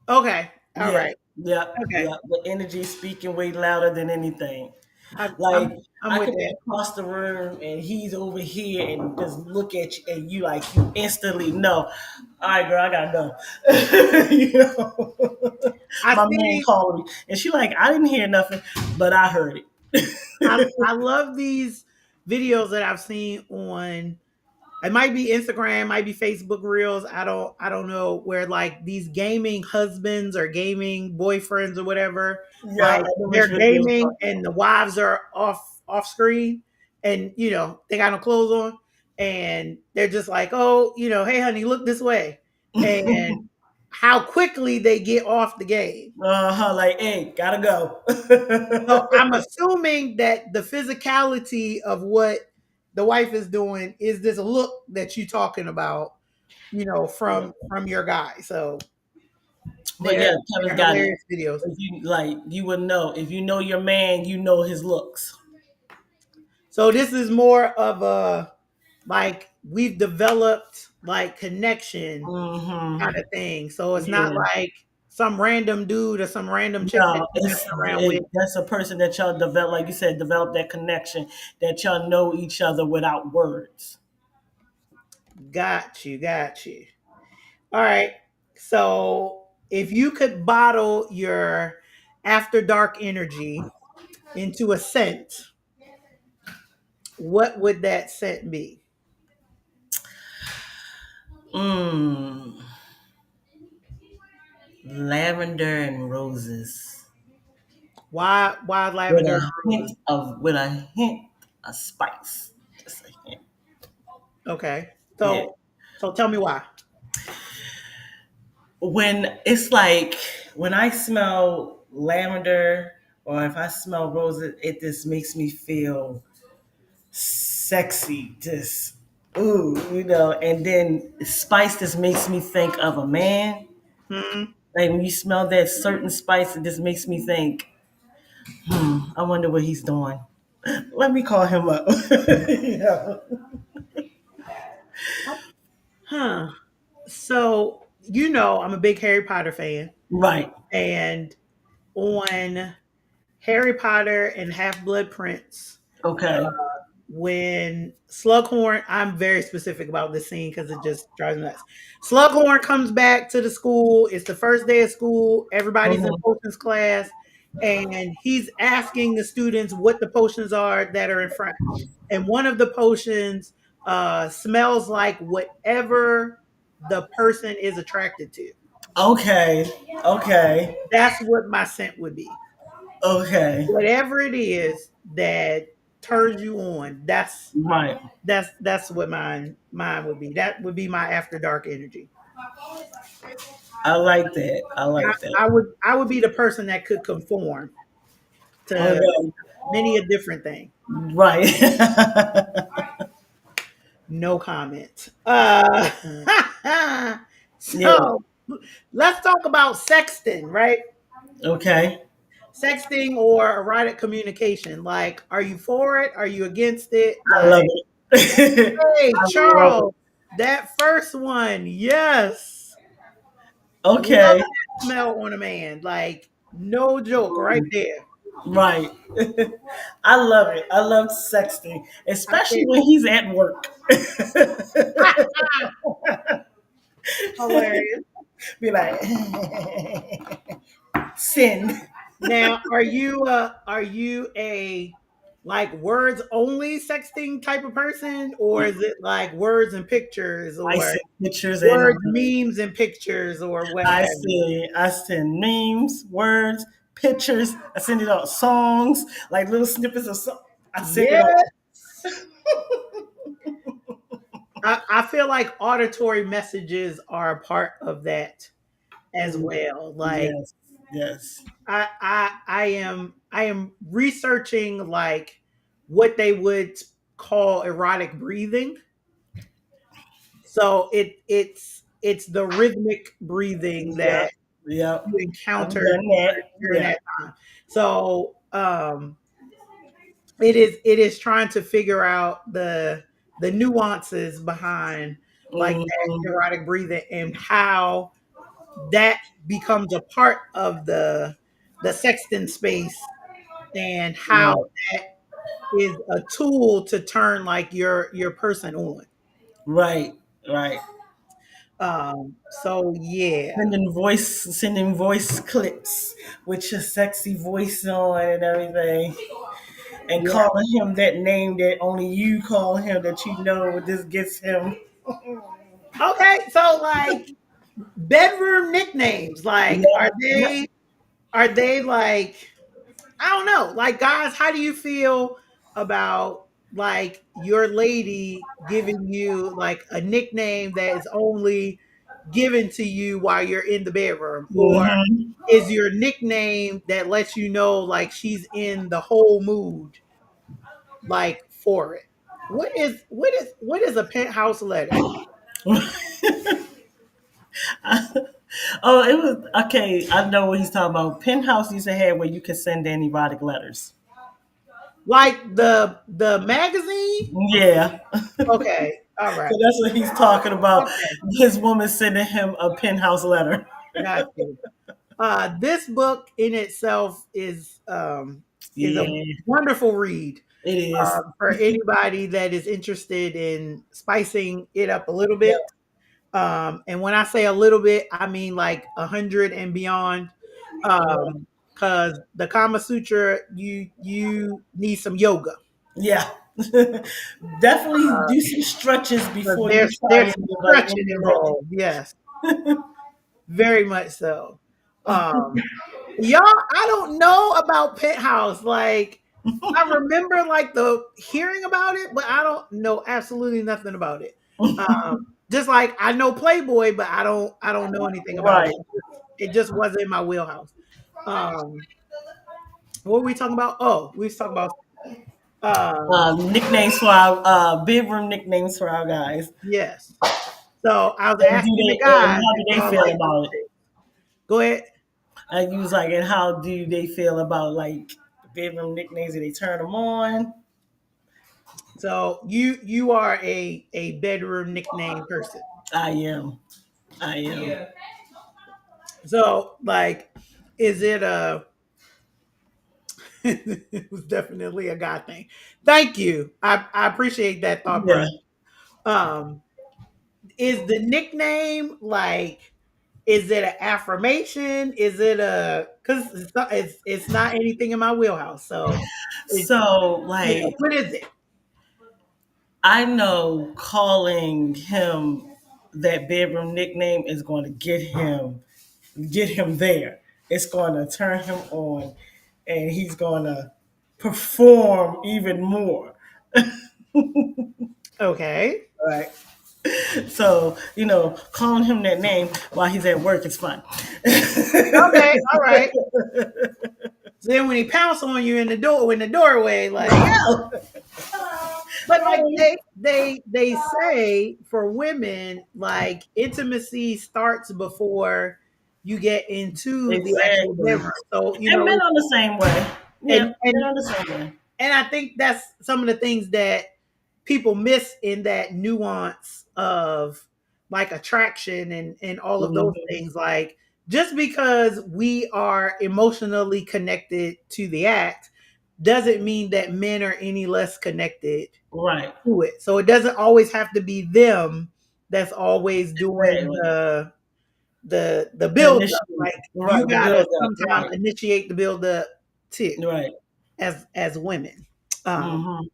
Okay. All yeah, right. yeah, Okay. yeah. The energy speaking way louder than anything. I'm Like I'm I'm I with could be that. across the room and he's over here and just look at you and you like you instantly know. All right, girl, I gotta go. You know, I my man see. calling me, and she like, I didn't hear nothing, but I heard it. I love these videos that I've seen on. It might be Instagram, might be Facebook Reels. I don't know where like these gaming husbands or gaming boyfriends or whatever, Yeah, I like know which they're video you're gaming talking and the wives are off screen and they got no clothes on and they're just like, "Oh, hey honey, look this way." And about. how quickly they get off the game. Like, hey, gotta go. So I'm assuming that the physicality of what the wife is doing is this look that you talking about, from your guy. So But they're yeah, Kevin's they're got it. hilarious videos. If you like, you would know. If you know your man, you know his looks. So this is more of a like we've developed like connection kind Mm-hmm. of thing. So it's not Yeah. like some random dude or some random chick that No, you're messing around with. that's a person that y'all develop, like you said, develop that connection that y'all know each other without words. Got you. All right. So if you could bottle your after dark energy into a scent, what would that scent be? Mm, lavender and roses Why lavender and roses? with a hint of spice. Just a hint. Okay. Yeah. So tell me why. When it's like when I smell lavender or if I smell roses, it just makes me feel sexy. Just ooh, and then spice just makes me think of a man. Hmm. Like when you smell that certain spice, it just makes me think, I wonder what he's doing. Let me call him up. Yeah. Huh. So I'm a big Harry Potter fan, Right. and on Harry Potter and Half Blood Prince, Okay. when Slughorn, I'm very specific about this scene because it just drives me nuts. Slughorn comes back to the school. It's the first day of school. Everybody's in Mhm. potions class, and he's asking the students what the potions are that are in front. And one of the potions smells like whatever the person is attracted to. Okay. Okay. That's what my scent would be. Okay. Whatever it is that turns you on, Right. that's what mine would be. That would be my after dark energy. I like that. I I, like that. I would be the person that could conform to Okay. many a different thing. Right. No comment. Yeah. So let's talk about sexting, right? Okay. Sexting or erotic communication. Like, are you for it? Are you against it? I love Like, it. hey, I love it. Charles, that first one, yes. Love Okay. that smell on a man. Like, no joke, right there. Right. I love it. I love sexting, I especially can't. when he's at work. Hilarious. Be like, send. Now, are you a like words only sexting type of person, or is it like words and pictures, I or send pictures and words, memes, and pictures, or what I have you? send I send memes, words, pictures. I send it out songs, like little snippets of song. I send it all. Yes. I feel like auditory messages are a part of that as Mm, well. Like yes, yes. I am researching like what they would call erotic breathing. So it's the rhythmic breathing Yep, that yep. you I've encounter done that. during Yeah. that time. So it is trying to figure out the nuances behind like that Mhm. erotic breathing and how that becomes a part of the sexton space, and how Right, that is a tool to turn like your person on. right, right. So yeah. Sending voice clips with your sexy voice on and everything, and Yeah. calling him that name that only you call him, that you know this gets him. Okay, so like bedroom nicknames, like Yep, are yep. they like, I don't know, like guys, how do you feel about like your lady giving you like a nickname that is only given to you while you're in the bedroom, or Hmm. is your nickname that lets you know like she's in the whole mood like for it? What is a penthouse letter? Oh, it was okay. I know what he's talking about. Penthouse used to have where you could send in erotic letters. Like the magazine? Yeah. Okay, all right. So that's what he's talking about. Okay, His woman sending him a penthouse letter. got you. This book in itself is a Yeah, wonderful read it is. for anybody that is interested in spicing it up a little Yep. bit. And when I say a little bit, I mean like 100 and beyond. Because the Kama Sutra, you need some yoga. Yeah. Definitely do some stretches Because before you try there's and some get right stretching into it. involved. Yes, very much so. Um, Y'all, I don't know about Penthouse. Like, I remember like the hearing about it, but I don't know absolutely nothing about it. Just like I know Playboy, but I don't know anything about Right. it. It just wasn't in my wheelhouse. Um, what were we talking about? Oh, we was talking about Nicknames for our bedroom nicknames for our guys. yes. So I was And asking the and guys how if do they y'all feel like those about it? things. Go ahead. And you was like, and how do they feel about like bedroom nicknames? Do they turn them on? So you are a bedroom nickname person. I am. I am. So, like, is it a? It was definitely a God thing. Thank you. I appreciate that thought Yeah. process. Um, is the nickname like? Is it an affirmation? Is it a? Because it's not anything in my wheelhouse. So, it, So, what is it? I know calling him that bedroom nickname is going to get him there. It's going to turn him on, and he's going to perform even more. Okay. Right. So, calling him that name while he's at work is fun. Okay. All right. So then when he pounce on you in the doorway, like, but like they say for women, like intimacy starts before you get into the actual Exactly. bedroom. So And men are the same way. Yeah, and men and are the same way. and I think that's some of the things that people miss in that nuance of like attraction and all of those Mhm. things. Like just because we are emotionally connected to the act doesn't mean that men are any less connected Right. to it. So it doesn't always have to be them that's always doing Exactly. the The build up. initiative. Like you Right. The gotta build up. sometimes Right. initiate the build up too, Right. as women. Um,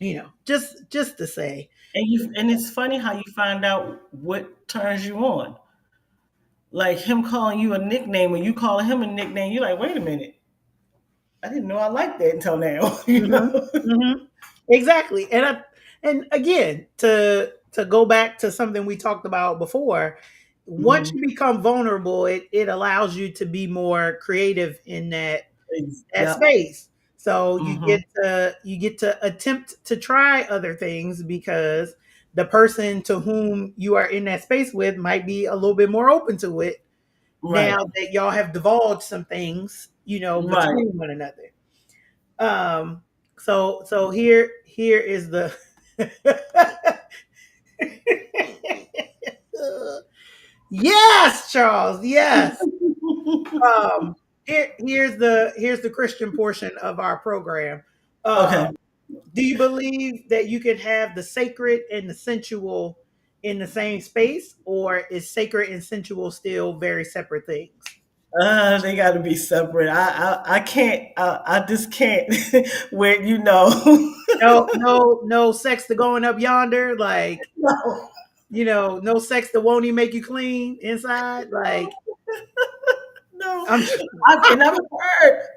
Hmm. just to say, And it's funny how you find out what turns you on. Like him calling you a nickname and you calling him a nickname, you're like, wait a minute. I didn't know I liked that until now. mhm, mhm. Exactly. And again, to go back to something we talked about before, once Hmm. you become vulnerable, it allows you to be more creative in that Yep. space. So Hmm. you get to attempt to try other things because the person to whom you are in that space with might be a little bit more open to it now Right. that y'all have divulged some things, Right. between one another. Um, so here is the yes, Charles, yes. Um, here's the Christian portion of our program. Okay. Do you believe that you can have the sacred and the sensual in the same space, or is sacred and sensual still very separate things? They got to be separate. I can't. I just can't. With No, no, no sex to going up yonder, like no, no sex that won't even make you clean inside. Like no. I'm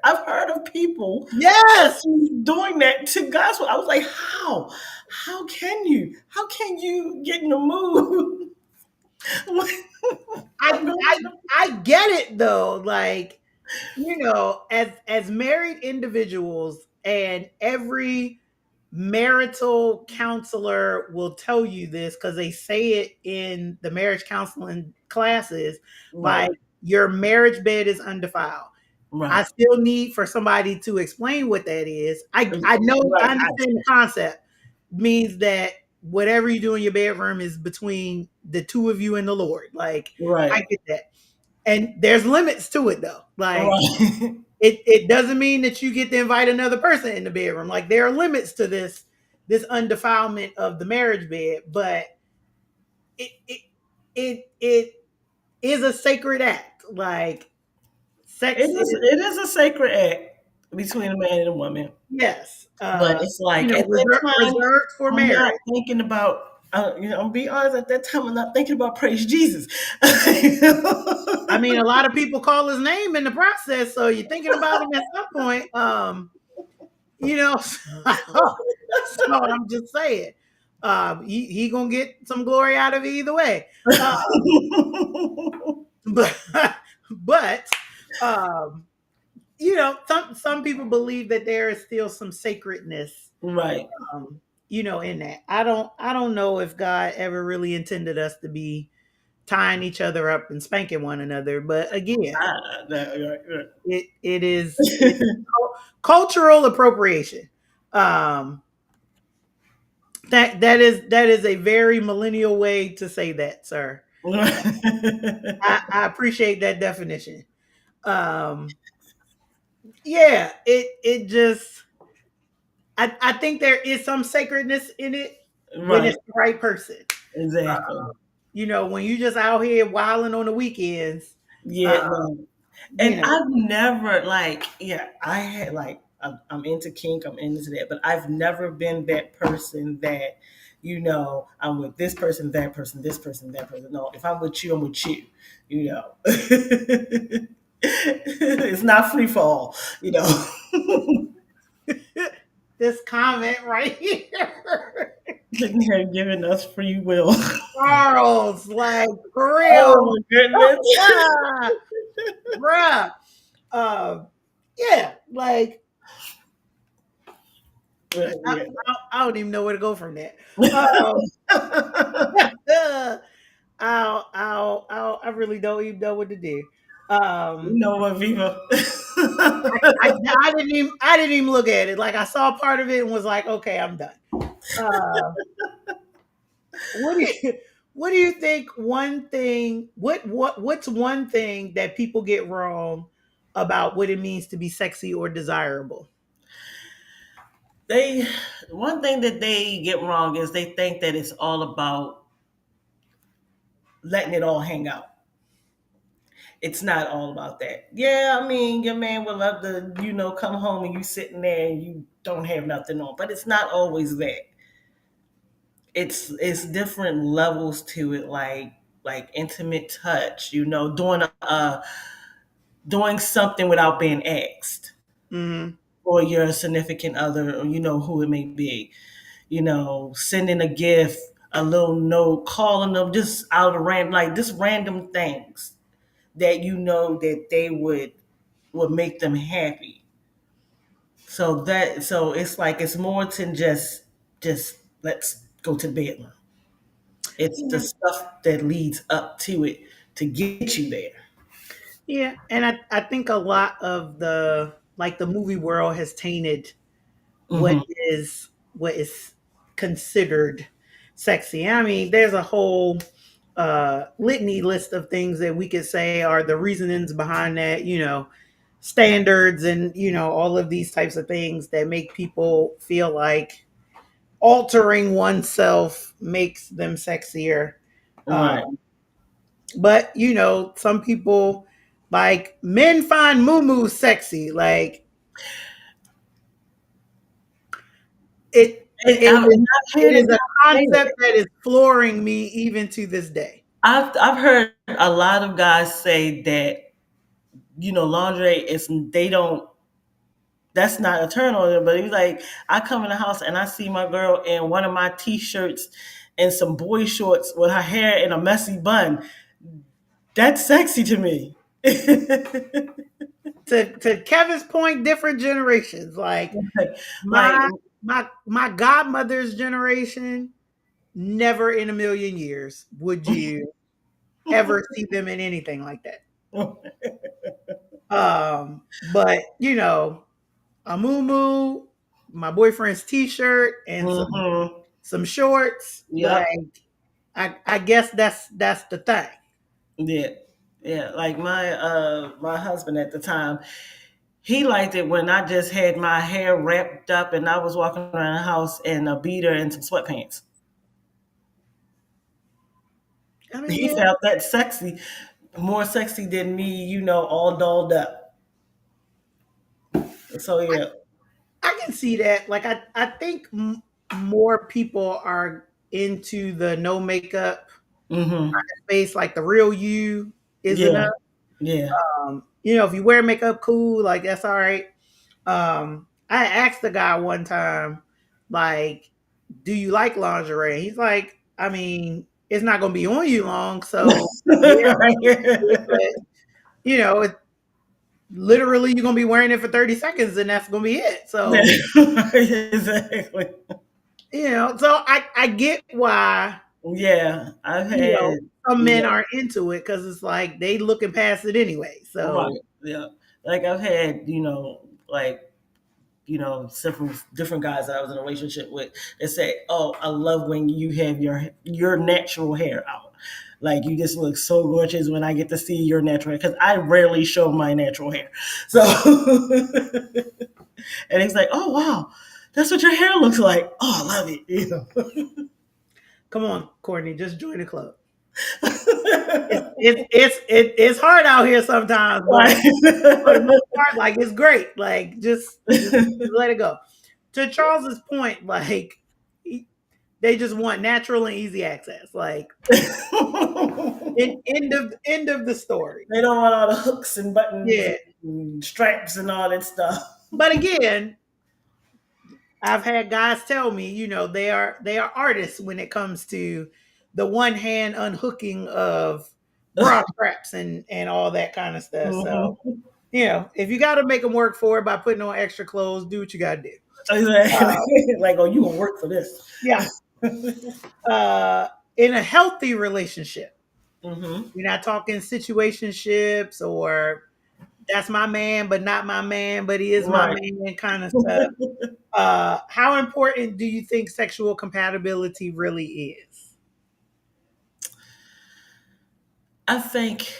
I've heard of people yes, doing that to gospel. I was like, how? How can you? How can you get in the mood? I I'm going I to. I get it though. Like as married individuals, and every marital counselor will tell you this because they say it in the marriage counseling classes. Like Right. your marriage bed is undefiled. I Right. still need for somebody to explain what that is. I know I Right. understand the concept. Means that whatever you do in your bedroom is between the two of you and the Lord. Like I Right. get that. And there's limits to it though. Like Right. it doesn't mean that you get to invite another person in the bedroom. Like there are limits to this undefilement of the marriage bed, but it is a sacred act. Like It sex is. is It is a sacred act between a man and a woman. yes, But it's like at that time, reserved for I'm not marriage. thinking about. I'm be honest. At that time, I'm not thinking about praise Jesus. I mean, a lot of people call his name in the process, so you're thinking about him at some point. So I'm just saying, he gonna get some glory out of it either way. But but um, some people believe that there is still some sacredness, Right. in that. I don't know if God ever really intended us to be tying each other up and spanking one another, but again, Right. it is cultural appropriation. Um, that is a very millennial way to say that, sir. I appreciate that definition. Um, yeah, it just I think there is some sacredness in it when Right. it's the right person. Exactly. You know, when you just out here wilding on the weekends, uh, Yeah. No. you And know, I've never like, yeah, I had like, I'm into kink, I'm into that, but I've never been that person that, I'm with this person, that person, this person, that person. No, if I'm with you, I'm with you. You know, it's not free for all. You know, this comment right here, they're giving us free will. Charles, like for real, Oh my goodness. ah, bruh. Uh, yeah, like But, I, yeah. I don't even know where to go from that. Um, I really don't even know what to do. Um, No, what, Viva? I didn't even look at it. Like I saw part of it and was like, okay, I'm done. Uh, what do you what do you think? One thing, what's one thing that people get wrong about what it means to be sexy or desirable? they One thing that they get wrong is they think that it's all about letting it all hang out. It's not all about that. Yeah, I mean, your man would love to, come home and you sitting there and you don't have nothing on, but it's not always that. It's different levels to it, like intimate touch, doing something without being asked, Hmm. or your significant other, or who it may be. Sending a gift, a little note, calling them just out of random, like just random things that that they would make them happy. So it's like it's more than just let's go to bed now. It's the Yeah, stuff that leads up to it to get you there. yeah, and I think a lot of the movie world has tainted what Hmm. is considered sexy. I mean, there's a whole litany list of things that we could say are the reasonings behind that, standards and, all of these types of things that make people feel like altering oneself makes them sexier. Uh, Right. but, some people, like men find moo sexy. Like it, And, it is, and I've it heard a is a guy say concept it. that is flooring me even to this day. I've heard a lot of guys say that lingerie is they don't that's not a turn on them. But he's like, I come in the house and I see my girl in one of my t-shirts and some boy shorts with her hair in a messy bun. That's sexy to me. To Kevin's point, different generations. Like like my my godmother's generation, never in a million years would you ever see them in anything like that. But a moo, my boyfriend's t-shirt, and hmm. some shorts. Like Yep. I guess that's the thing. Yeah. Yeah. Like my husband at the time, he liked it when I just had my hair wrapped up and I was walking around the house in a beater and some sweatpants. I mean, He yeah, felt that sexy, more sexy than me, all dolled up. So yeah. I can see that. Like I think more people are into the no makeup Hmm. space. Like the real you is enough. Yeah. Yeah. If you wear makeup, cool. Like that's all right. I asked the guy one time, like, do you like lingerie? He's like, I mean, it's not gonna be on you long, so yeah, but it literally you're gonna be wearing it for 30 seconds and that's gonna be it. So, Exactly. so I get why, Yeah. I've you know, had some men yeah. aren't into it because it's like they looking past it anyway. Right. So Yeah. Like I've had, like several different guys that I was in a relationship with that say, "Oh, I love when you have your natural hair out. Like you just look so gorgeous when I get to see your natural hair because I rarely show my natural hair." So, and he's like, "Oh wow, that's what your hair looks like. Oh, I love it." Come on, Courtney, just join the club. It's hard out here sometimes, but for the Right. most part, like it's great. Like just let it go. To Charles's point, like they just want natural and easy access. Like end of the story. They don't want all the hooks and buttons Yeah. and straps and all that stuff. But again, I've had guys tell me, they are artists when it comes to the one hand unhooking of bra straps and all that kind of stuff. So, Mhm. if you got to make them work for it by putting on extra clothes, do what you got to do. Exactly. Uh, Like, oh, you gonna work for this? yeah. Uh, in a healthy relationship, Hmm. we're not talking situationships or that's my man, but not my man, but he is my Right. man kind of stuff. How important do you think sexual compatibility really is? I think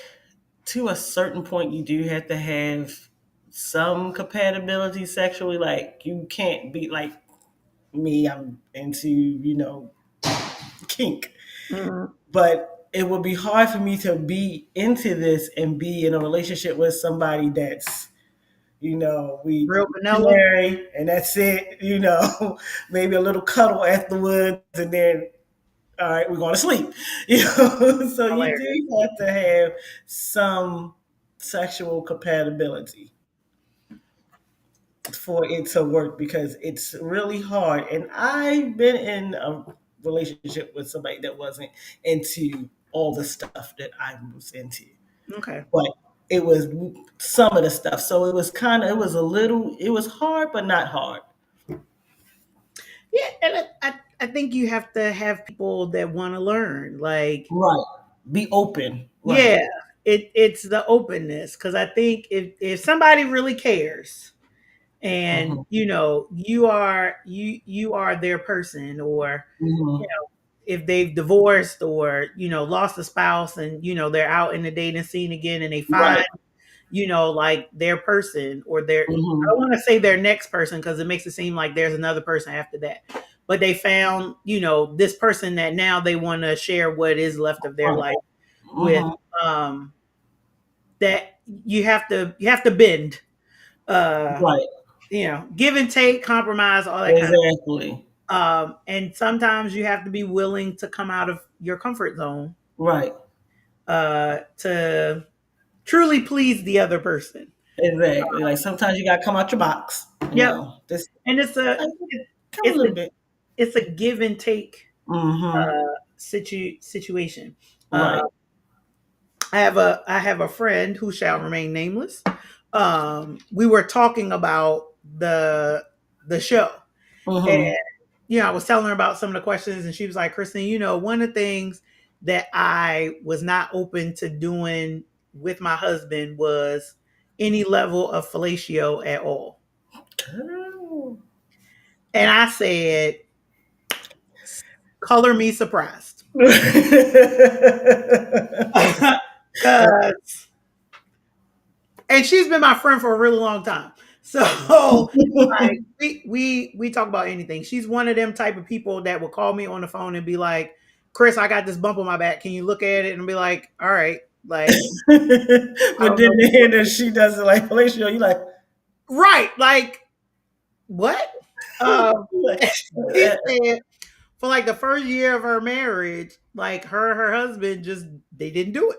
to a certain point, you do have to have some compatibility sexually. Like, you can't be like me. I'm into kink, Mhm. but it would be hard for me to be into this and be in a relationship with somebody that's we Real vanilla. marry and that's it. Maybe a little cuddle afterwards, and then all right, we're going to sleep. So you Hilarious. do have to have some sexual compatibility for it to work because it's really hard. And I've been in a relationship with somebody that wasn't into all the stuff that I was into, Okay. but it was some of the stuff. So it was a little, it was hard, but not hard. Yeah, and I think you have to have people that want to learn. Like, Right. Be open. Right. yeah, it's the openness because I think if somebody really cares and Hmm. you are their person, or you Hmm. know if they've divorced or lost a spouse and they're out in the dating scene again and they find Right. like their person or their, I don't Hmm. want to say their next person because it makes it seem like there's another person after that. But they found, this person that now they want to share what is left of their Right. life with. Hmm. Um that you have to bend, uh, Right. give and take, compromise, all that kind of, Exactly. and sometimes you have to be willing to come out of your comfort zone, Right. to truly please the other person. Exactly. Like sometimes you gotta come out your box. Yep. This And come a it's little a bit. it's a give and take, Hmm. situation. Uh, Right. I have a friend who shall remain nameless. We were talking about the show, and Hmm. I was telling her about some of the questions, and she was like, "Kristen, one of the things that I was not open to doing with my husband was any level of fellatio at all." Girl. And I said, "Color me surprised," because and she's been my friend for a really long time. So like we talk about anything. She's one of them type of people that will call me on the phone and be like, "Chris, I got this bump on my back. Can you look at it?" And be like, "All right." Like, But I then don't know the what. end that she does it like fellatio, you like, Right. Like, what? Um you like she said for like the first year of her marriage, like her and her husband just they didn't do it.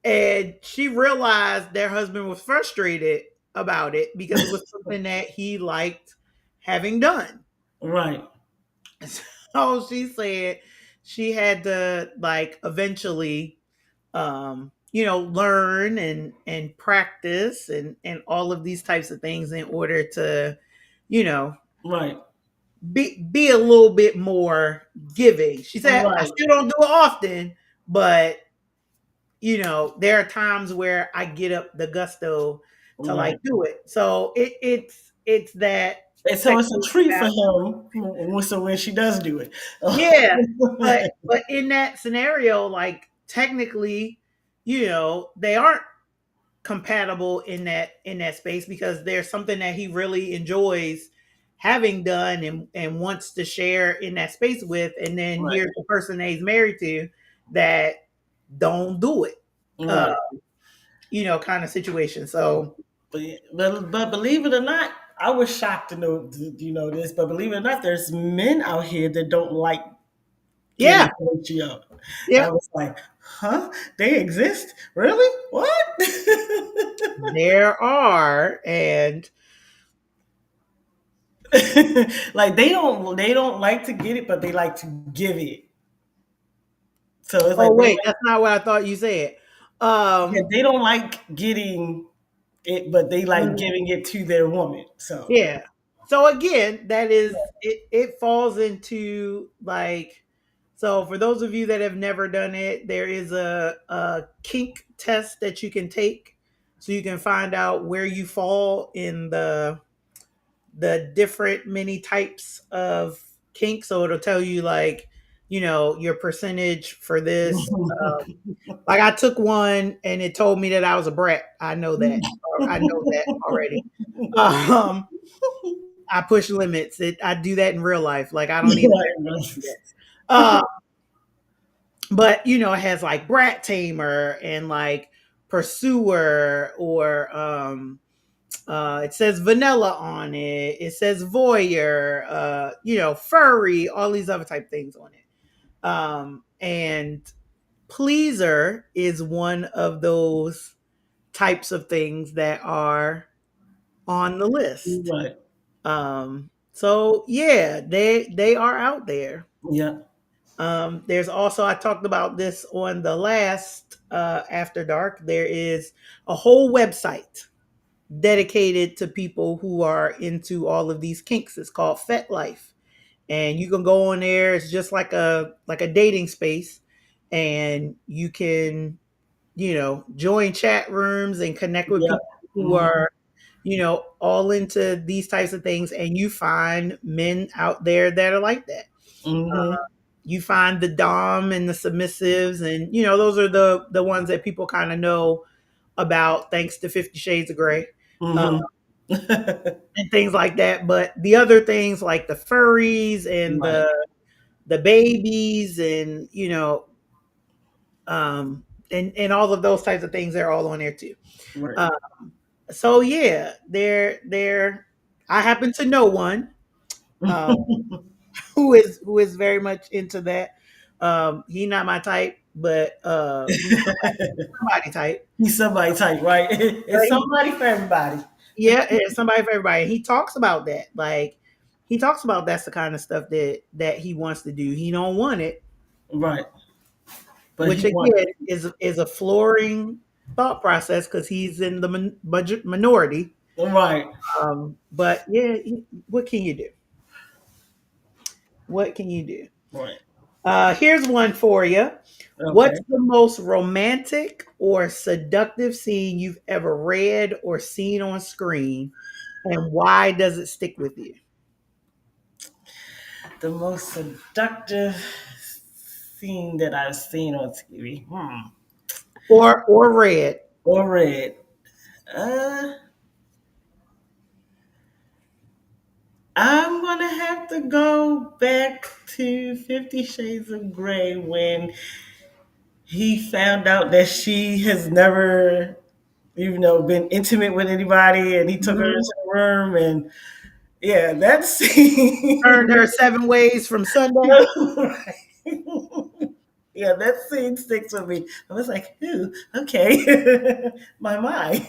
And she realized their husband was frustrated about it because it was something that he liked having done. right, So she said she had to like eventually learn and practice and all of these types of things in order to, you know, right, be a little bit more giving. She said, I right, still don't do it often, but there are times where I get up the gusto to like right, do it. So it's that And so it's a sexual treat for compatible. him so when she does do it. Yeah, but in that scenario, like technically, they aren't compatible in that space because there's something that he really enjoys having done and wants to share in that space with, and then Right. here's the person that he's married to that don't do it. Uh, Right. kind of situation. So But believe it or not, I was shocked to know this, but believe it or not, there's men out here that don't like getting yeah, ratio. yeah, I was like, huh? They exist? Really? What? there are, and Like they don't like to get it, but they like to give it. So it's oh like wait, that's not what I thought you said. yeah, Um, they don't like getting it, but they like mhm. giving it to their woman. So Yeah. So again, that is it falls into like, so for those of you that have never done it, there is a kink test that you can take so you can find out where you fall in the different many types of kink. So it'll tell you like, your percentage for this. Like I took one and it told me that I was a brat. I know that. I know that already. Um I push limits. I do that in real life. Like I don't even do that. But it has like brat tamer and like pursuer, or it says vanilla on it. It says voyeur, furry, all these other type things on it. And pleaser is one of those types of things that are on the list. right. So yeah, they are out there. Yeah. There's also, I talked about this on the last After Dark. There is a whole website dedicated to people who are into all of these kinks. It's called FetLife, and you can go on there. It's just like a dating space, and you can join chat rooms and connect with Yeah. people who Hmm. are all into these types of things, and you find men out there that are like that. Hmm. You find the dom and the submissives, and those are the ones that people kind of know about thanks to 50 Shades of Grey, uh, Hmm. and things like that. But the other things like the furries and Right. the babies, and and all of those types of things, they're all on there too. Right. uh, so yeah, they're I happen to know one, um, who is very much into that. He not my type, but he's somebody type. He's somebody type, right? It's He, somebody for everybody. yeah, it's somebody for everybody. He talks about that. Like he talks about that's the kind of stuff that he wants to do. He don't want it, Right. But which he wants again is a flooring thought process because he's in the budget minority. right. But yeah, what can you do? What can you do? Right. Here's one for you. Okay. What's the most romantic or seductive scene you've ever read or seen on screen, and why does it stick with you? The most seductive scene that I've seen on TV. Or read? Or read. Uh I'm gonna have to go back to 50 Shades of Grey when he found out that she has never, been intimate with anybody, and he took her Mhm. into the room, and yeah, that scene. Turned her 7 ways from Sunday. Right. Yeah, that scene sticks with me. I was like, ooh, okay, my.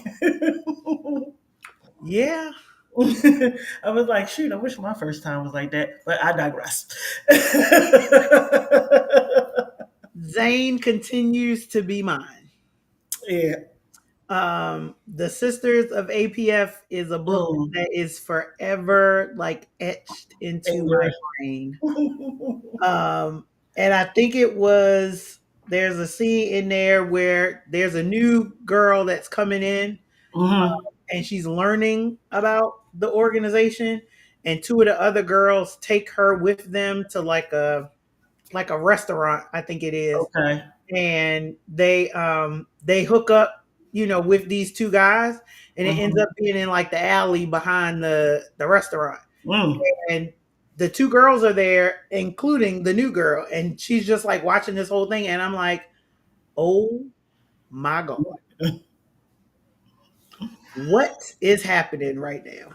Yeah. I was like, shoot, I wish my first time was like that, but I digress. Zane continues to be mine. Yeah. The Sisters of APF is a book Mm. that is forever like etched into And my you're brain. And I think it was there's a scene in there where there's a new girl that's coming in, hmm and she's learning about the organization, and two of the other girls take her with them to like a restaurant, I think it is, Okay. and they hook up, with these two guys, and it ends Hmm. up being in like the alley behind the restaurant, Mm. and the two girls are there, including the new girl, and she's just like watching this whole thing, and I'm like, oh my god, what is happening right now?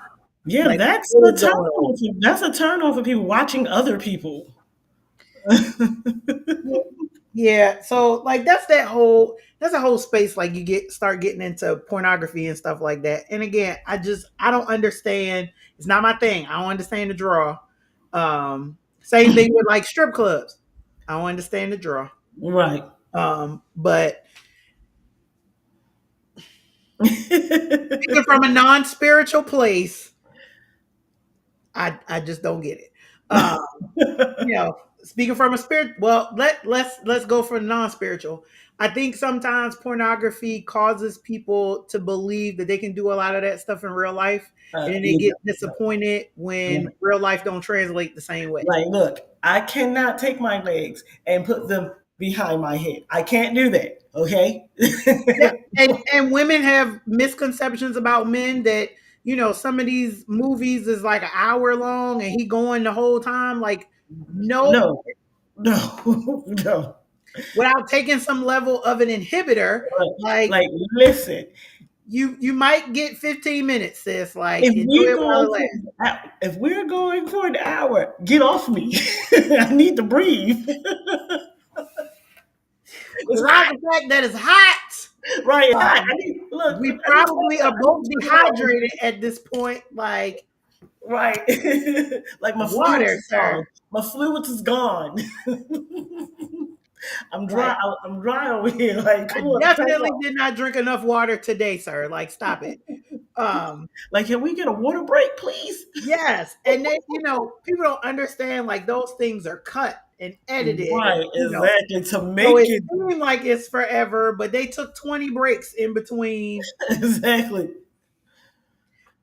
Yeah, Like, that's what the is turn going on? on. That's a turn on for people watching other people. Yeah. Yeah, so like that's a whole space, like you start getting into pornography and stuff like that. And again, I don't understand. It's not my thing. I don't understand the draw. Same thing with like strip clubs. I don't understand the draw. Right. But speaking from a non-spiritual place, I just don't get it. Um, Speaking from a spirit, well, let's go for non-spiritual. I think sometimes pornography causes people to believe that they can do a lot of that stuff in real life, and then they Yeah, get disappointed when real life don't translate the same way. like, look, I cannot take my legs and put them behind my head. I can't do that. Okay. Yeah, and women have misconceptions about men that, some of these movies is like an hour long and he going the whole time. Like, nope. No, no, no. Without taking some level of an inhibitor, like, Like, listen, you might get 15 minutes, sis. Like, if enjoy we're it while going it for lasts. if we're going for an hour, get off me. I need to breathe. It's Besides hot, the fact that it's hot, right? It's hot. um, Look. we I need probably are both water. dehydrated at this point. Like, Right. Like my fluids water, is sir. gone. My fluids is gone. I'm dry. Like, I'm dry over here. Like, I come on, turn it definitely off. did not drink enough water today, sir. Like, stop it. Um, Like, can we get a water break, please? yes. And then, people don't understand, like, those things are cut and edited, and, Right, exactly. To so make it it seemed like it's forever, but they took 20 breaks in between. exactly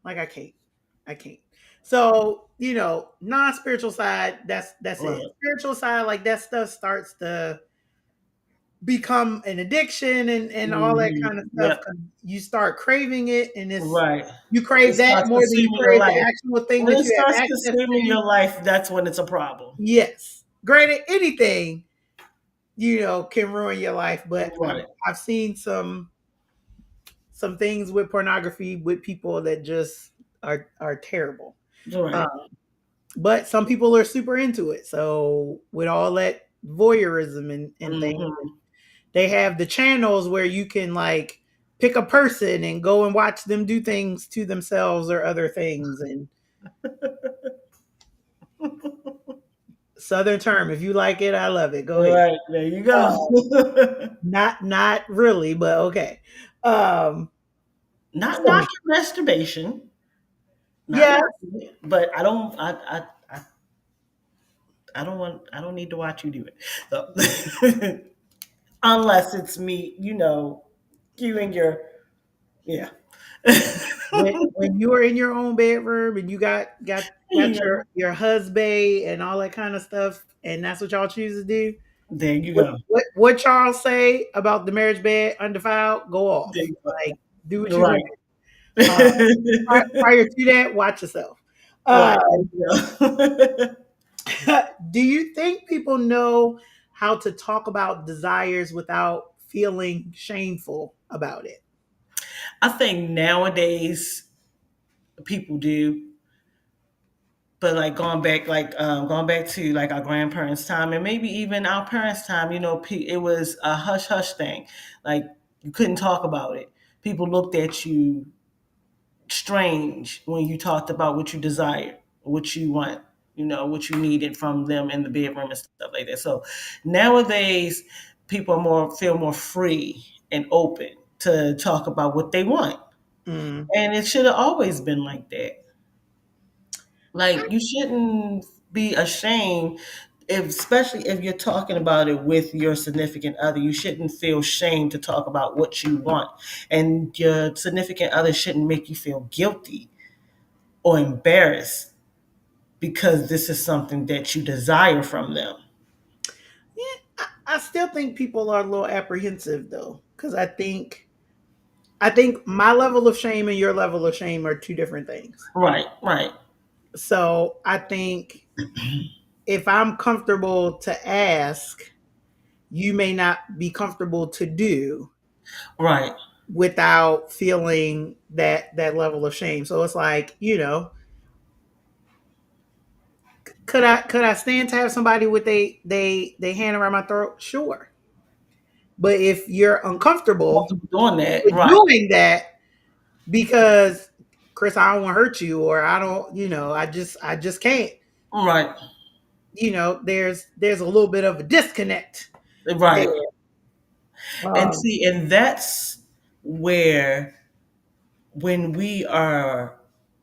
Like, I can't. So, non-spiritual side, that's it. right. Spiritual side, like that stuff starts to become an addiction and all that Hmm. kind of stuff. Yep. 'Cause you start craving it, and Right. you It crave that starts more than you consuming your crave the life. actual thing When that it you starts have access consuming to. your life, that's when it's a problem. Yes. Granted, anything, can ruin your life, but Right. I've seen some things with pornography with people that just are terrible. Right. But some people are super into it. So with all that voyeurism and things, Hmm. they have the channels where you can like pick a person and go and watch them do things to themselves or other things. And Southern term, if you like it, I love it. Go ahead. Right. There you go. Uh, not really, but okay. Um, Not so knocking masturbation. Not yes, knocking it, but I don't. I don't want. I don't need to watch you do it. So, unless it's me, you and your yeah. when you are in your own bedroom and you got Yeah. your husband and all that kind of stuff, and that's what y'all choose to do. There you What go. what Charles say about the marriage bed undefiled? Go There off. you go. Like, do what you Right. gonna do. Prior to that, watch yourself. Uh, Right. There you go. do you think people know how to talk about desires without feeling shameful about it? I think nowadays people do, but like going back to like our grandparents' time and maybe even our parents' time, it was a hush hush thing. Like you couldn't talk about it. People looked at you strange when you talked about what you desired, what you want, what you needed from them in the bedroom and stuff like that. So nowadays, people feel more free and open to talk about what they want, Mm. and it should have always been like that. Like you shouldn't be ashamed. especially if you're talking about it with your significant other, you shouldn't feel shame to talk about what you want. And your significant other shouldn't make you feel guilty or embarrassed because this is something that you desire from them. Yeah, I still think people are a little apprehensive though, because I think my level of shame and your level of shame are two different things. Right, right, So I think if I'm comfortable to ask, you may not be comfortable to do right. without feeling that level of shame. So it's like, could I stand to have somebody with they hand around my throat? Sure. But if you're uncomfortable Comfortable doing that, with right, doing that because Chris, I don't want to hurt you, or I don't, I just can't. right, There's a little bit of a disconnect there. right. And Um, see, and that's where when we are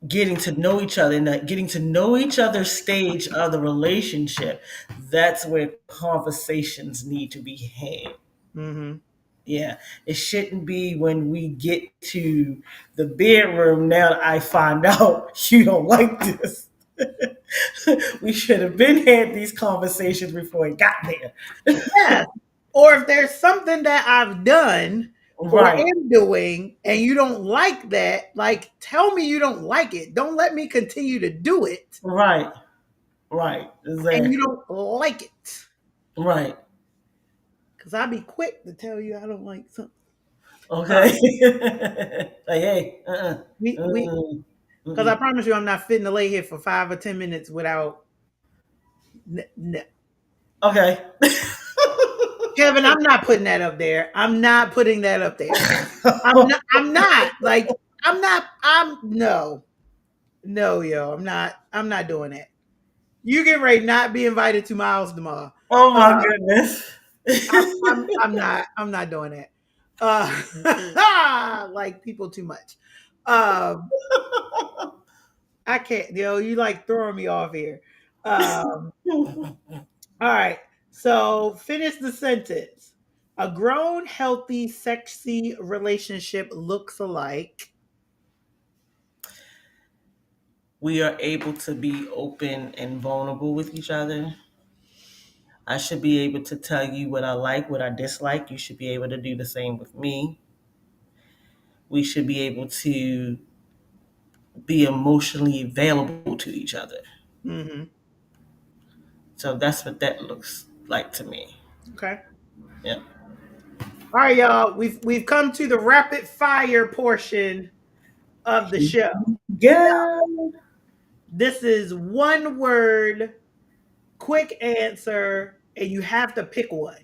getting to know each other and getting to know each other's stage of the relationship, that's where conversations need to be had. mhm. Yeah, it shouldn't be when we get to the bedroom. Now I find out you don't like this. We should have been had these conversations before it got there. Yes. Or if there's something that I've done or Right, am doing and you don't like that, like tell me you don't like it. Don't let me continue to do it right, right, and you exactly, don't like it. right. Because I'll be quick to tell you I don't like something. Uh, Okay. Like, hey, we mm, because I mm-mm. promise you I'm not fitting to lay here for 5 or 10 minutes without Okay. Kevin, I'm not putting that up there. I'm not putting that up there. I'm not like I'm no. No, yo, I'm not doing that. You get ready not be invited to my house tomorrow. Oh Uh, my goodness. I'm not doing that. Like people too much. Um, I can't, you like throwing me off here. All right. So finish the sentence. A grown, healthy, sexy relationship looks alike. We are able to be open and vulnerable with each other. I should be able to tell you what I like, what I dislike. You should be able to do the same with me. We should be able to be emotionally available to each other. Hmm. So that's what that looks like to me. Okay. Yeah. All right, y'all. We've come to the rapid fire portion of the show. Good. This is one word, quick answer, and you have to pick one.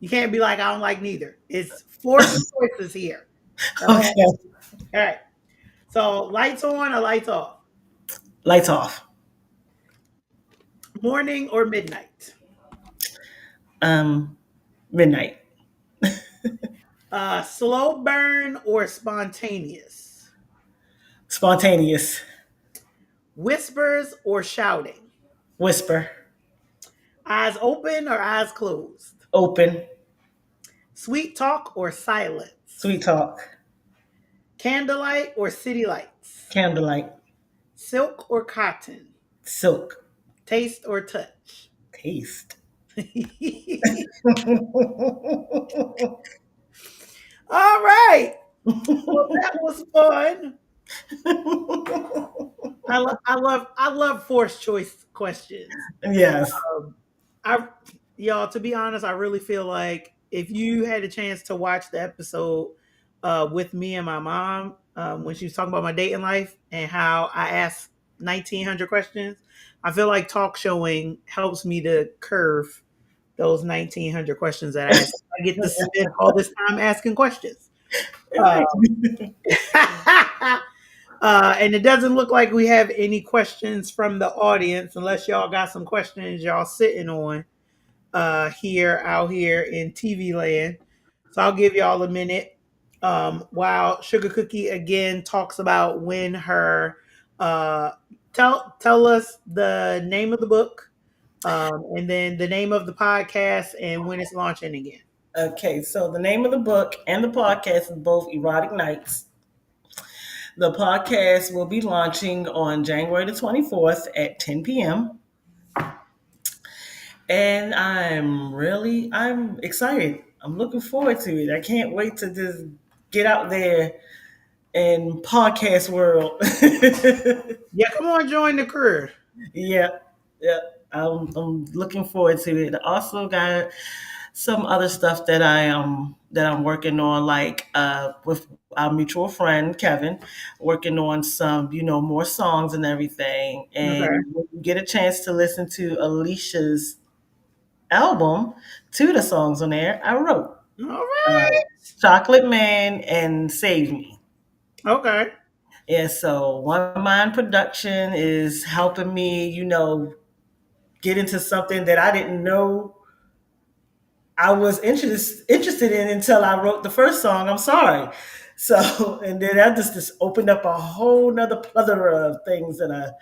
You can't be like, I don't like neither. It's forced choices here. All right. Okay. All right. So lights on or lights off? Lights off. Morning or midnight? Midnight. Slow burn or spontaneous? Spontaneous. Whispers or shouting? Whisper. Eyes open or eyes closed? Open. Sweet talk or silence? Sweet talk. Candlelight or city lights? Candlelight. Silk or cotton? Silk. Taste or touch? Taste. All right. Well, that was fun. I love forced choice questions. Yes. I y'all, to be honest, I really feel like if you had a chance to watch the episode with me and my mom when she was talking about my dating life and how I asked 1,900 questions, I feel like talk showing helps me to curve those 1,900 questions that I ask. I get to spend all this time asking questions. Uh, and it doesn't look like we have any questions from the audience unless y'all got some questions y'all sitting on here out here in TV land. So I'll give y'all a minute while Sugar Cookie again talks about when her uh, tell us the name of the book, And then the name of the podcast and when it's launching again. Okay, so the name of the book and the podcast is both Erotic Nights. The podcast will be launching on January the 24th at 10 p.m. And I'm excited. I'm looking forward to it. I can't wait to just get out there in podcast world. Yeah, come on, join the crew. Yeah, yeah. I'm looking forward to it. I also got some other stuff that I'm working on, like with our mutual friend Kevin, working on some more songs and everything. Okay. And when you get a chance to listen to Alicia's album, two of the songs on there I wrote, All uh, right. "Chocolate Man" and "Save Me." Okay. Yeah, so One Mind Production is helping me, get into something that I didn't know I was interested in until I wrote the first song. I'm sorry. So, and then that just opened up a whole nother plethora of things that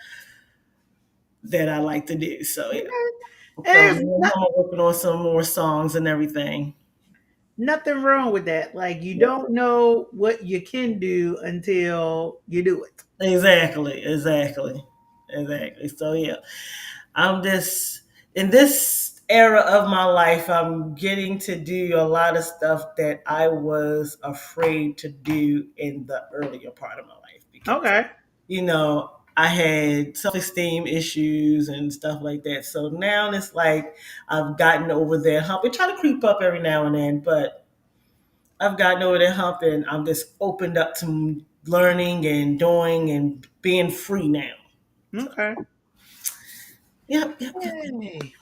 I like to do. So yeah. So There's me and him are working on some more songs and everything. nothing wrong with that. Like you Yeah. don't know what you can do until you do it. Exactly. So yeah, I'm just in this era of my life, I'm getting to do a lot of stuff that I was afraid to do in the earlier part of my life because, Okay. I had self esteem issues and stuff like that. So now it's like I've gotten over that hump. It try to creep up every now and then, but I've gotten over that hump and I'm just opened up to learning and doing and being free now. So, Okay. yep. Yay.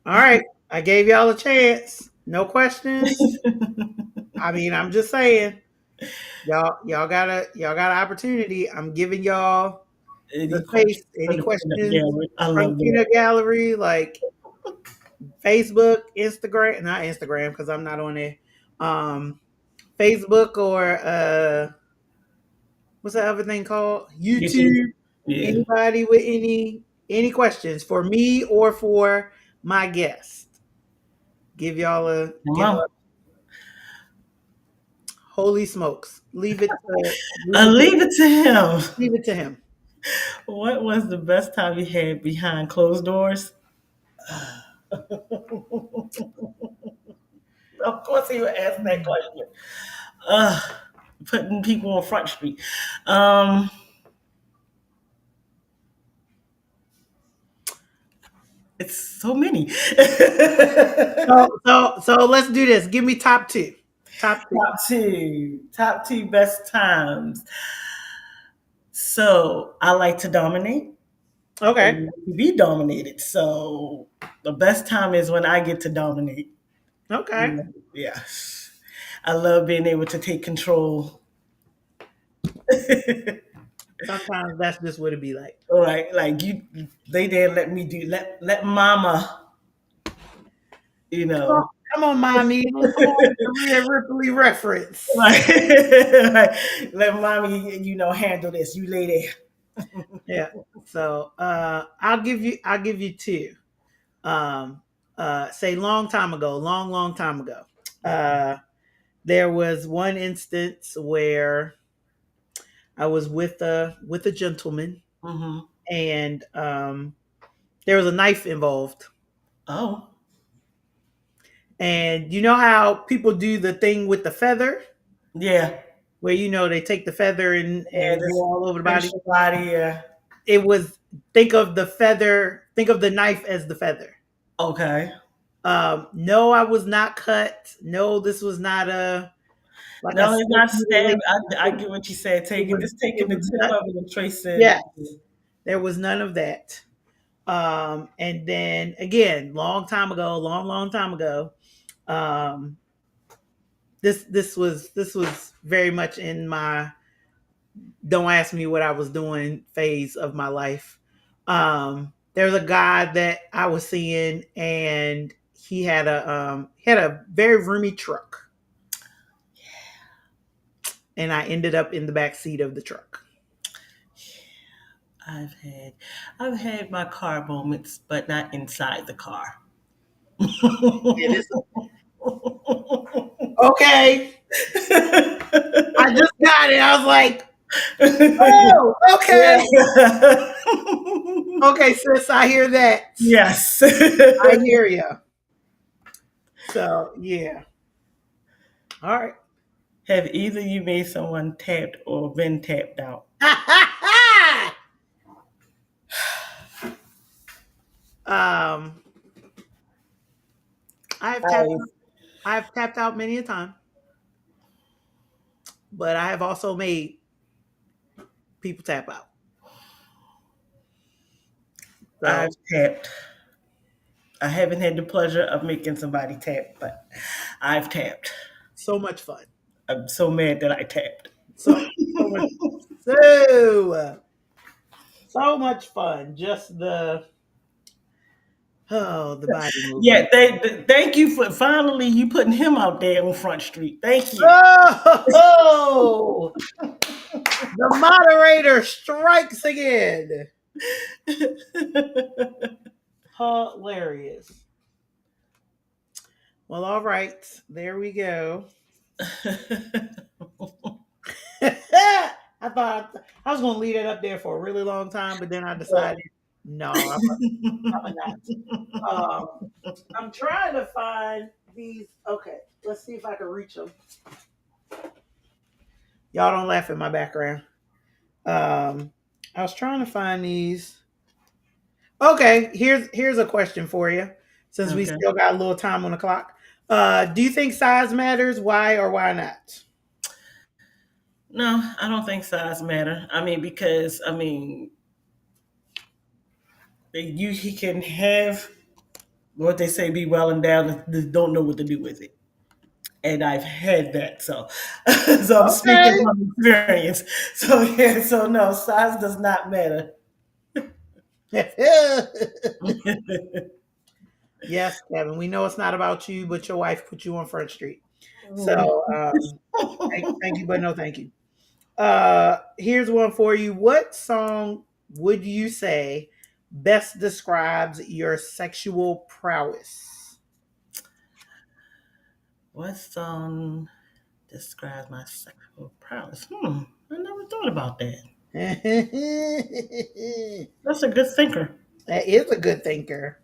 All right. I gave y'all a chance. No questions. I mean, I'm just saying, y'all got an opportunity. I'm giving y'all the Any space. questions for Any the peanut questions gallery? I from love that. Peanut Gallery, like Facebook, Instagram, not Instagram because I'm not on there. Um, Facebook or what's that other thing called? YouTube. YouTube. Yeah. Anybody with any questions for me or for my guest? Come Give on. a holy smokes. I'll leave it to him. Leave it to him. What was the best time you had behind closed doors? Of course, he would ask that question. Uh, Putting people on Front Street. Um, it's so many. So let's do this. Give me top two. Top two. Top two best times. So I like to dominate Okay. and to be dominated. So the best time is when I get to dominate. Okay. Yeah. I love being able to take control. Sometimes that's just what it be like. All right, like you, they didn't let me do let mama, you Come on, know, come on, mommy. Come on with the Rhea Ripley reference. like, let mommy, handle this. You lay there. Yeah. So I'll give you two. Um say long time ago, long time ago. Uh there was one instance where I was with a gentleman Hmm. and there was a knife involved. Oh, And you know how people do the thing with the feather, yeah, where they take the feather yeah. and go This all over the finish body. your body. Yeah. It was think of the feather, think of the knife as the feather. Okay. No, I was not cut. No, this was not a No, it's snake not stab. mutilation. I get what you said. It Taking the was tip not. of it and tracing. Yes, there was none of that. And then again, long time ago. Um, this was very much in my don't ask me what I was doing phase of my life. There was a guy that I was seeing, and he had a very roomy truck, and I ended up in the back seat of the truck. I've had I've had my car moments, but not inside the car. Yeah, this okay. I just got it. I was like, oh, okay. Yeah. Okay, sis, I hear that. Yes. I hear you. So, yeah. All right. Have either you made someone tapped or been tapped out? um, I've tapped I I've tapped out many a time, but I have also made people tap out. I've So, tapped. I haven't had the pleasure of making somebody tap, but I've tapped. so much fun. I'm so mad that I tapped. So much so so much fun. Just the body movement. Yeah, thank you for finally you putting him out there on Front Street. Thank you. Oh, the moderator strikes again. Hilarious. Well, all right. There we go. I thought I was going to leave it up there for a really long time, but then I decided, no, I'm not. I'm trying to find these. Okay, let's see if I can reach them. Y'all don't laugh at my background. I was trying to find these. Okay, here's a question for you. Since we Okay. still got a little time on the clock, do you think size matters? Why or why not? No, I don't think size matter. I mean, because you he can have what they say be well endowed and just don't know what to do with it. And I've had that, so so I'm speaking Okay. from experience. So yeah, so no, size does not matter. Yes, Kevin. We know it's not about you, but your wife put you on Front Street. So thank you, but no thank you. Here's one for you. What song would you say best describes your sexual prowess? What song describes my sexual prowess? I never thought about that. That That's a good thinker. is a good thinker.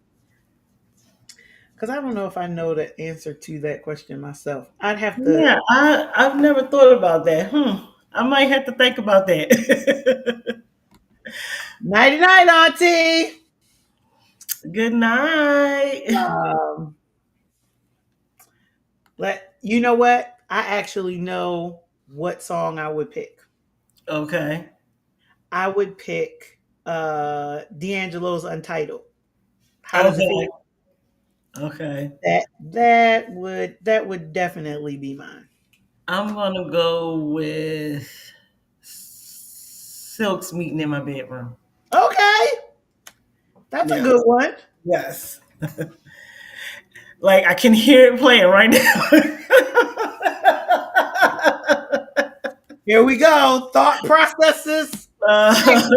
Because I don't know if I know the answer to that question myself. I'd have to. Yeah, I've never thought about that. I might have to think about that. Nighty night, Auntie. Good night. Um, you know what? I actually know what song I would pick. Okay. I would pick D'Angelo's Untitled. How does it feel? Okay. Okay. That would definitely be mine. I'm gonna go with Silk's meeting in my bedroom. Okay, that's a Yes. good one. Yes. Like I can hear it playing right now. Here we go. Thought processes activated.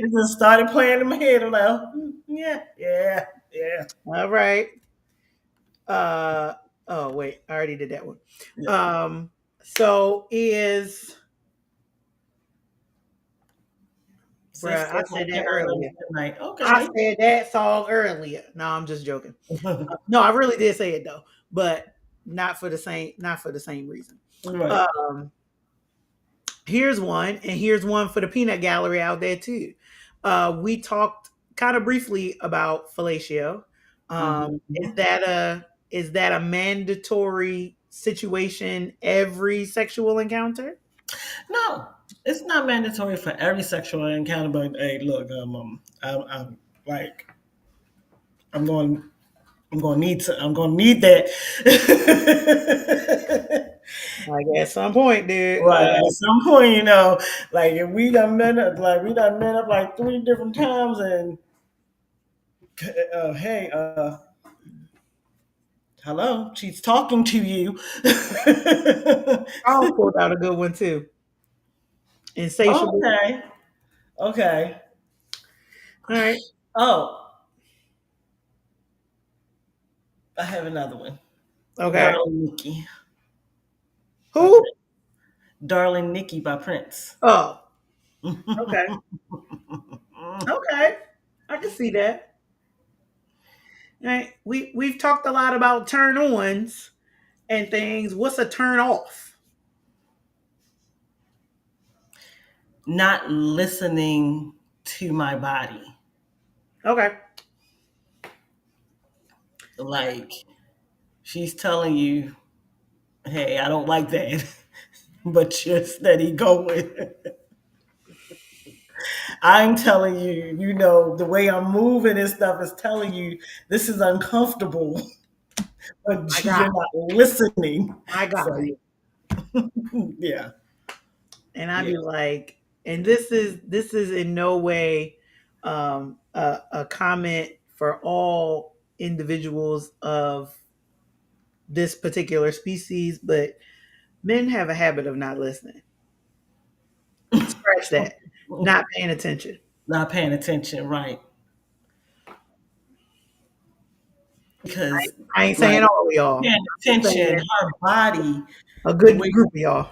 It just started playing in my head. I'm like, yeah, yeah, yeah, All right. Uh oh wait, I already did that one. yeah. So is bruh, Sis I says I said that cannot love you earlier. tonight. I Okay. said that song earlier. No, I'm just joking. No, I really did say it though, but not for the same reason. Right. Um, here's one, and here's one for the peanut gallery out there too. We talked kind of briefly about fellatio. Is Mhm. that a mandatory situation every sexual encounter? No, it's not mandatory for every sexual encounter. But hey, look, I'm like, I'm going, I'm going to need that. Like at some point, dude. Right. At some point, like if we done met up, like 3 different times, and hey, hello, she's talking to you. I pulled out a good one too. Insatiable. Okay. Okay. All right. Oh, I have another one. Okay. Darling Nikki by Who? Prince. Darling Nikki by Prince. Oh, okay. Okay. I can see that. All right. We've talked a lot about turn ons and things. What's a turn off? Not listening to my body. Okay. Like she's telling you, hey, I don't like that. But you're steady going. I'm telling you, the way I'm moving and stuff is telling you this is uncomfortable, My but God. you're not listening. My So, God. yeah, And I'd yeah. be like, and this is in no way a comment for all individuals of this particular species, but men have a habit of not listening. Scratch that. Not paying attention. Not paying attention, right? Because, I ain't saying like, all of y'all. paying I'm just attention, saying her body, a the good way, group of y'all.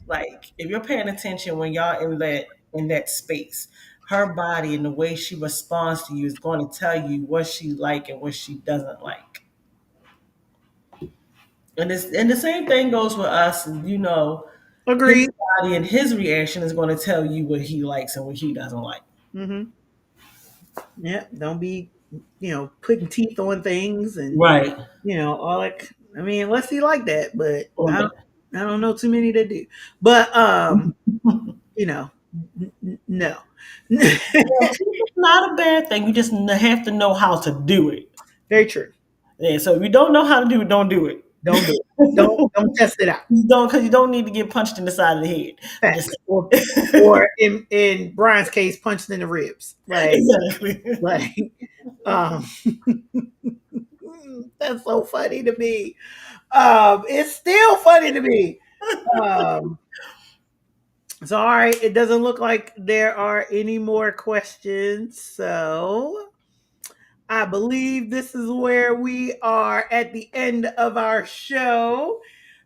like, if you're paying attention when y'all in that space, her body and the way she responds to you is going to tell you what she like and what she doesn't like. And the same thing goes with us. His Agreed. body and his reaction is going to tell you what he likes and what he doesn't like. Mm-hmm. Yeah. Don't be, putting teeth on things and Right. all like. I mean, unless he like that, but On that. I don't know too many that do. But you know, no. Well, it's not a bad thing. You just have to know how to do it. Very true. Yeah, so if you don't know how to do it, don't do it. Don't do it. Don't test it out. You don't, because you don't need to get punched in the side of the head. I'm just Facts. Or in Brian's case, punched in the ribs. exactly. Like um that's so funny to me. It's still funny to me. Um so all right, it doesn't look like there are any more questions. So I believe this is where we are at the end of our show.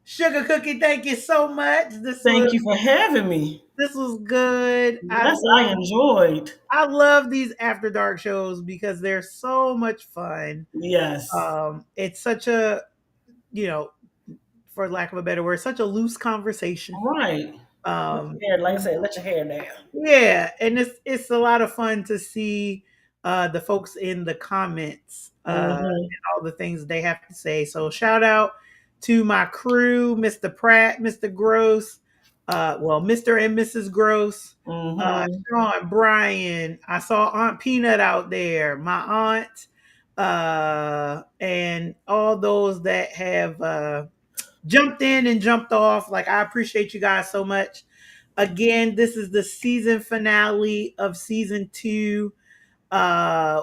Sugar Cookie, thank you so much. Thank you for having me. This was good. Yes, I enjoyed. I love these after dark shows because they're so much fun. Yes. It's such a, you know, for lack of a better word, such a loose conversation. Right. Um, Like I said, let your hair down. yeah, and it's a lot of fun to see the folks in the comments Hmm. and all the things they have to say. So shout out to my crew, Mr. Pratt, Mr. Gross, Mr. and Mrs. Gross, Hmm. Sean, Brian. I saw Aunt Peanut out there, my aunt, and all those that have jumped in and jumped off. Like I appreciate you guys so much. Again, this is the season finale of season 2.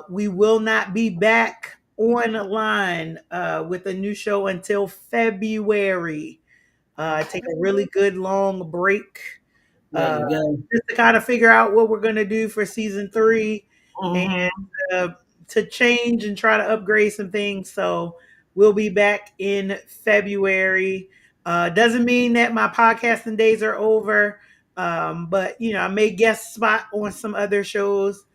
We will not be back online with a new show until February. Take a really good long break There uh, you go. just to kind of figure out what we're going to do for season 3 and Hmm. uh, to change and try to upgrade some things. So we'll be back in February. Doesn't mean that my podcasting days are over, but I may guest spot on some other shows.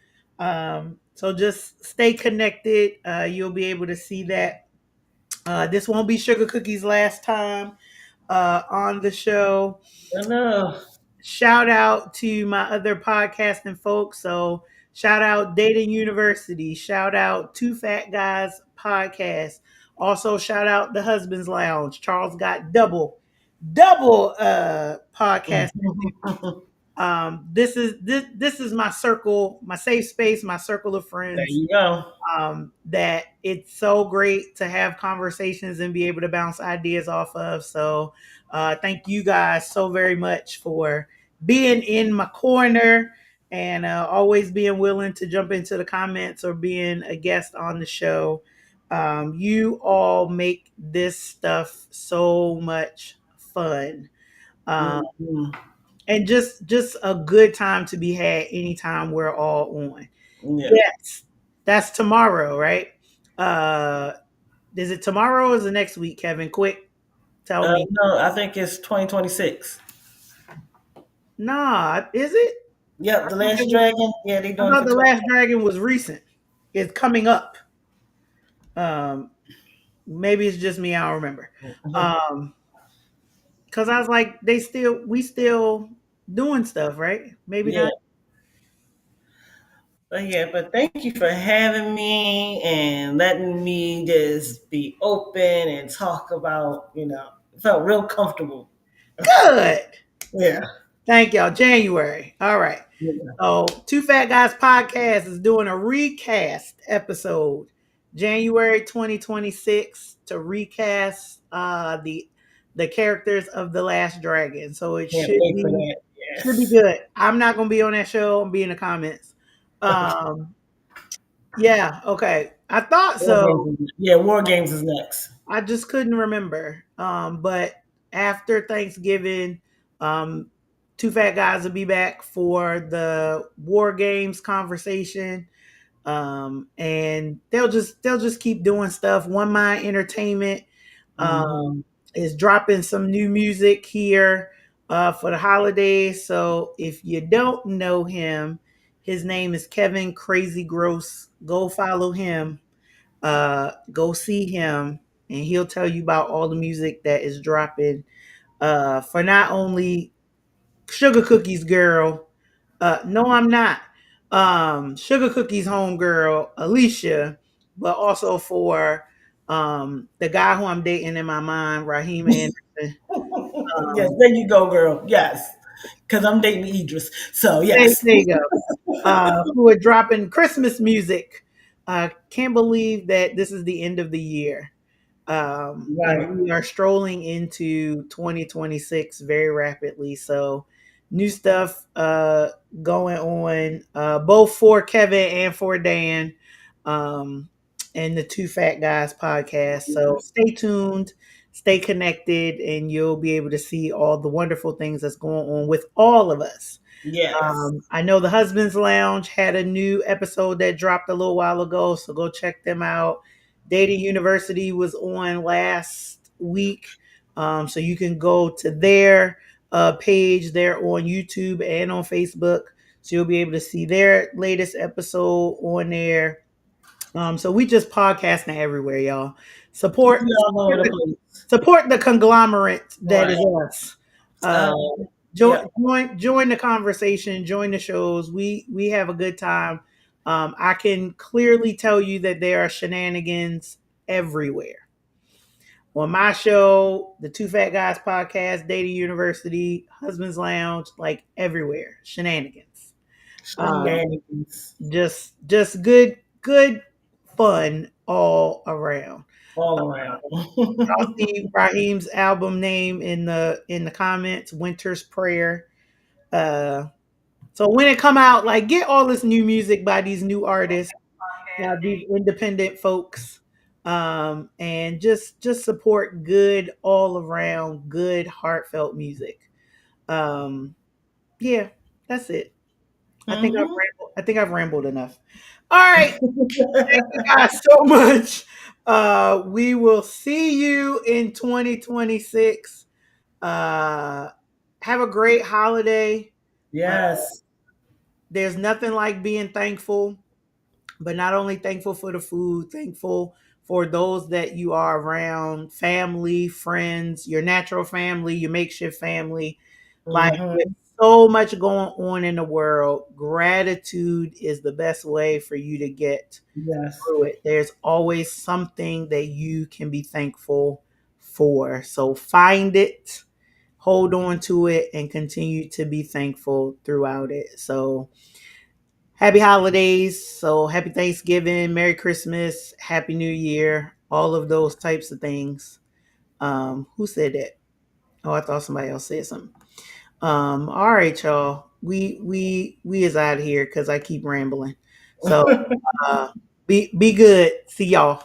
So just stay connected. You'll be able to see that. This won't be Sugar Cookie's last time on the show. I know. Shout out to my other podcasting folks. So shout out Dating University. Shout out Two Fat Guys Podcast. Also shout out the Husbands Lounge. Charles got double podcast. Mhm. This is my circle, my safe space, my circle of There friends you go. that it's so great to have conversations and be able to bounce ideas off of. So, thank you guys so very much for being in my corner and always being willing to jump into the comments or being a guest on the show. You all make this stuff so much fun. Um, Mhm. and just a good time to be had anytime we're all on. Yeah. Yes, that's tomorrow, right? Uh, is it tomorrow or is it next week, Kevin? Quick, tell me. No, I think it's 2026. Nah, is it? Yep, I The thought, Last Dragon. Yeah, they I doing it thought for the 20. Last Dragon was recent. It's coming up. Um, maybe it's just me. I don't remember. Mhm. Um, because I was like, we still doing stuff, right? Maybe Yeah. not. But yeah, but thank you for having me and letting me just be open and talk about, it felt real comfortable. Good. Yeah. Thank y'all. January. All right. Yeah. So, Two Fat Guys podcast is doing a recast episode, January 2026, to recast the characters of the Last Dragon. So it Can't should wait for be that. should be Yes. good. I'm not gonna be on that show. I'm be in the comments. Okay. Um, yeah, okay. I thought War so. Games yeah, War Games is next. I just couldn't remember. But after Thanksgiving, um, Two Fat Guys will be back for the War Games conversation. And they'll just keep doing stuff. One Mind Entertainment Hmm. is dropping some new music here for the holidays. So if you don't know him, his name is Kevin Crazy Gross. Go follow him, go see him, and he'll tell you about all the music that is dropping for not only Sugar Cookies Girl. No, I'm not. Sugar Cookies homegirl Alicia, but also for the guy who I'm dating in my mind, Raheem Anderson. Yes, Um, there you go, girl. Yes. Because I'm dating Idris. So, yes. there you go. Who are dropping Christmas music. Can't believe that this is the end of the year. And Right. we are strolling into 2026 very rapidly. So, new stuff going on, both for Kevin and for Dan, um, and the Two Fat Guys podcast. So, Yes. stay tuned, stay connected, and you'll be able to see all the wonderful things that's going on with all of us. Yes. I know the Husbands Lounge had a new episode that dropped a little while ago, so go check them out. Data University was on last week, so you can go to their page there on YouTube and on Facebook, so you'll be able to see their latest episode on there. So we just podcasting everywhere, y'all. Support, We all over the place. support the conglomerate that Right. is us. Uh, Yep. join the conversation, join the shows. We have a good time. I can clearly tell you that there are shenanigans everywhere. On my show, the Two Fat Guys podcast, Data University, Husbands Lounge, like everywhere, shenanigans. Um, Shenanigans just good fun all around. all around. I'll see Raheem's album name in the comments, Winter's Prayer. Uh, so when it come out, like get all this new music by these new artists, these independent folks, and just support good all around, good heartfelt music. Um, yeah, that's it. Hmm. I think I've rambled enough. All right, thank you guys so much. We will see you in 2026. Uh, have a great holiday. Uh, Yes. there's nothing like being thankful, but not only thankful for the food, thankful for those that you are around, family, friends, your natural family, your makeshift family. Like with Hmm. so much going on in the world, gratitude is the best way for you to get Yes. through it. There's always something that you can be thankful for. So find it, hold on to it, and continue to be thankful throughout it. So happy holidays. So happy Thanksgiving, Merry Christmas, Happy New Year, all of those types of things. Who said that? Oh, I thought somebody else said something. All right, y'all. We is out of here because I keep rambling. So be good. See y'all.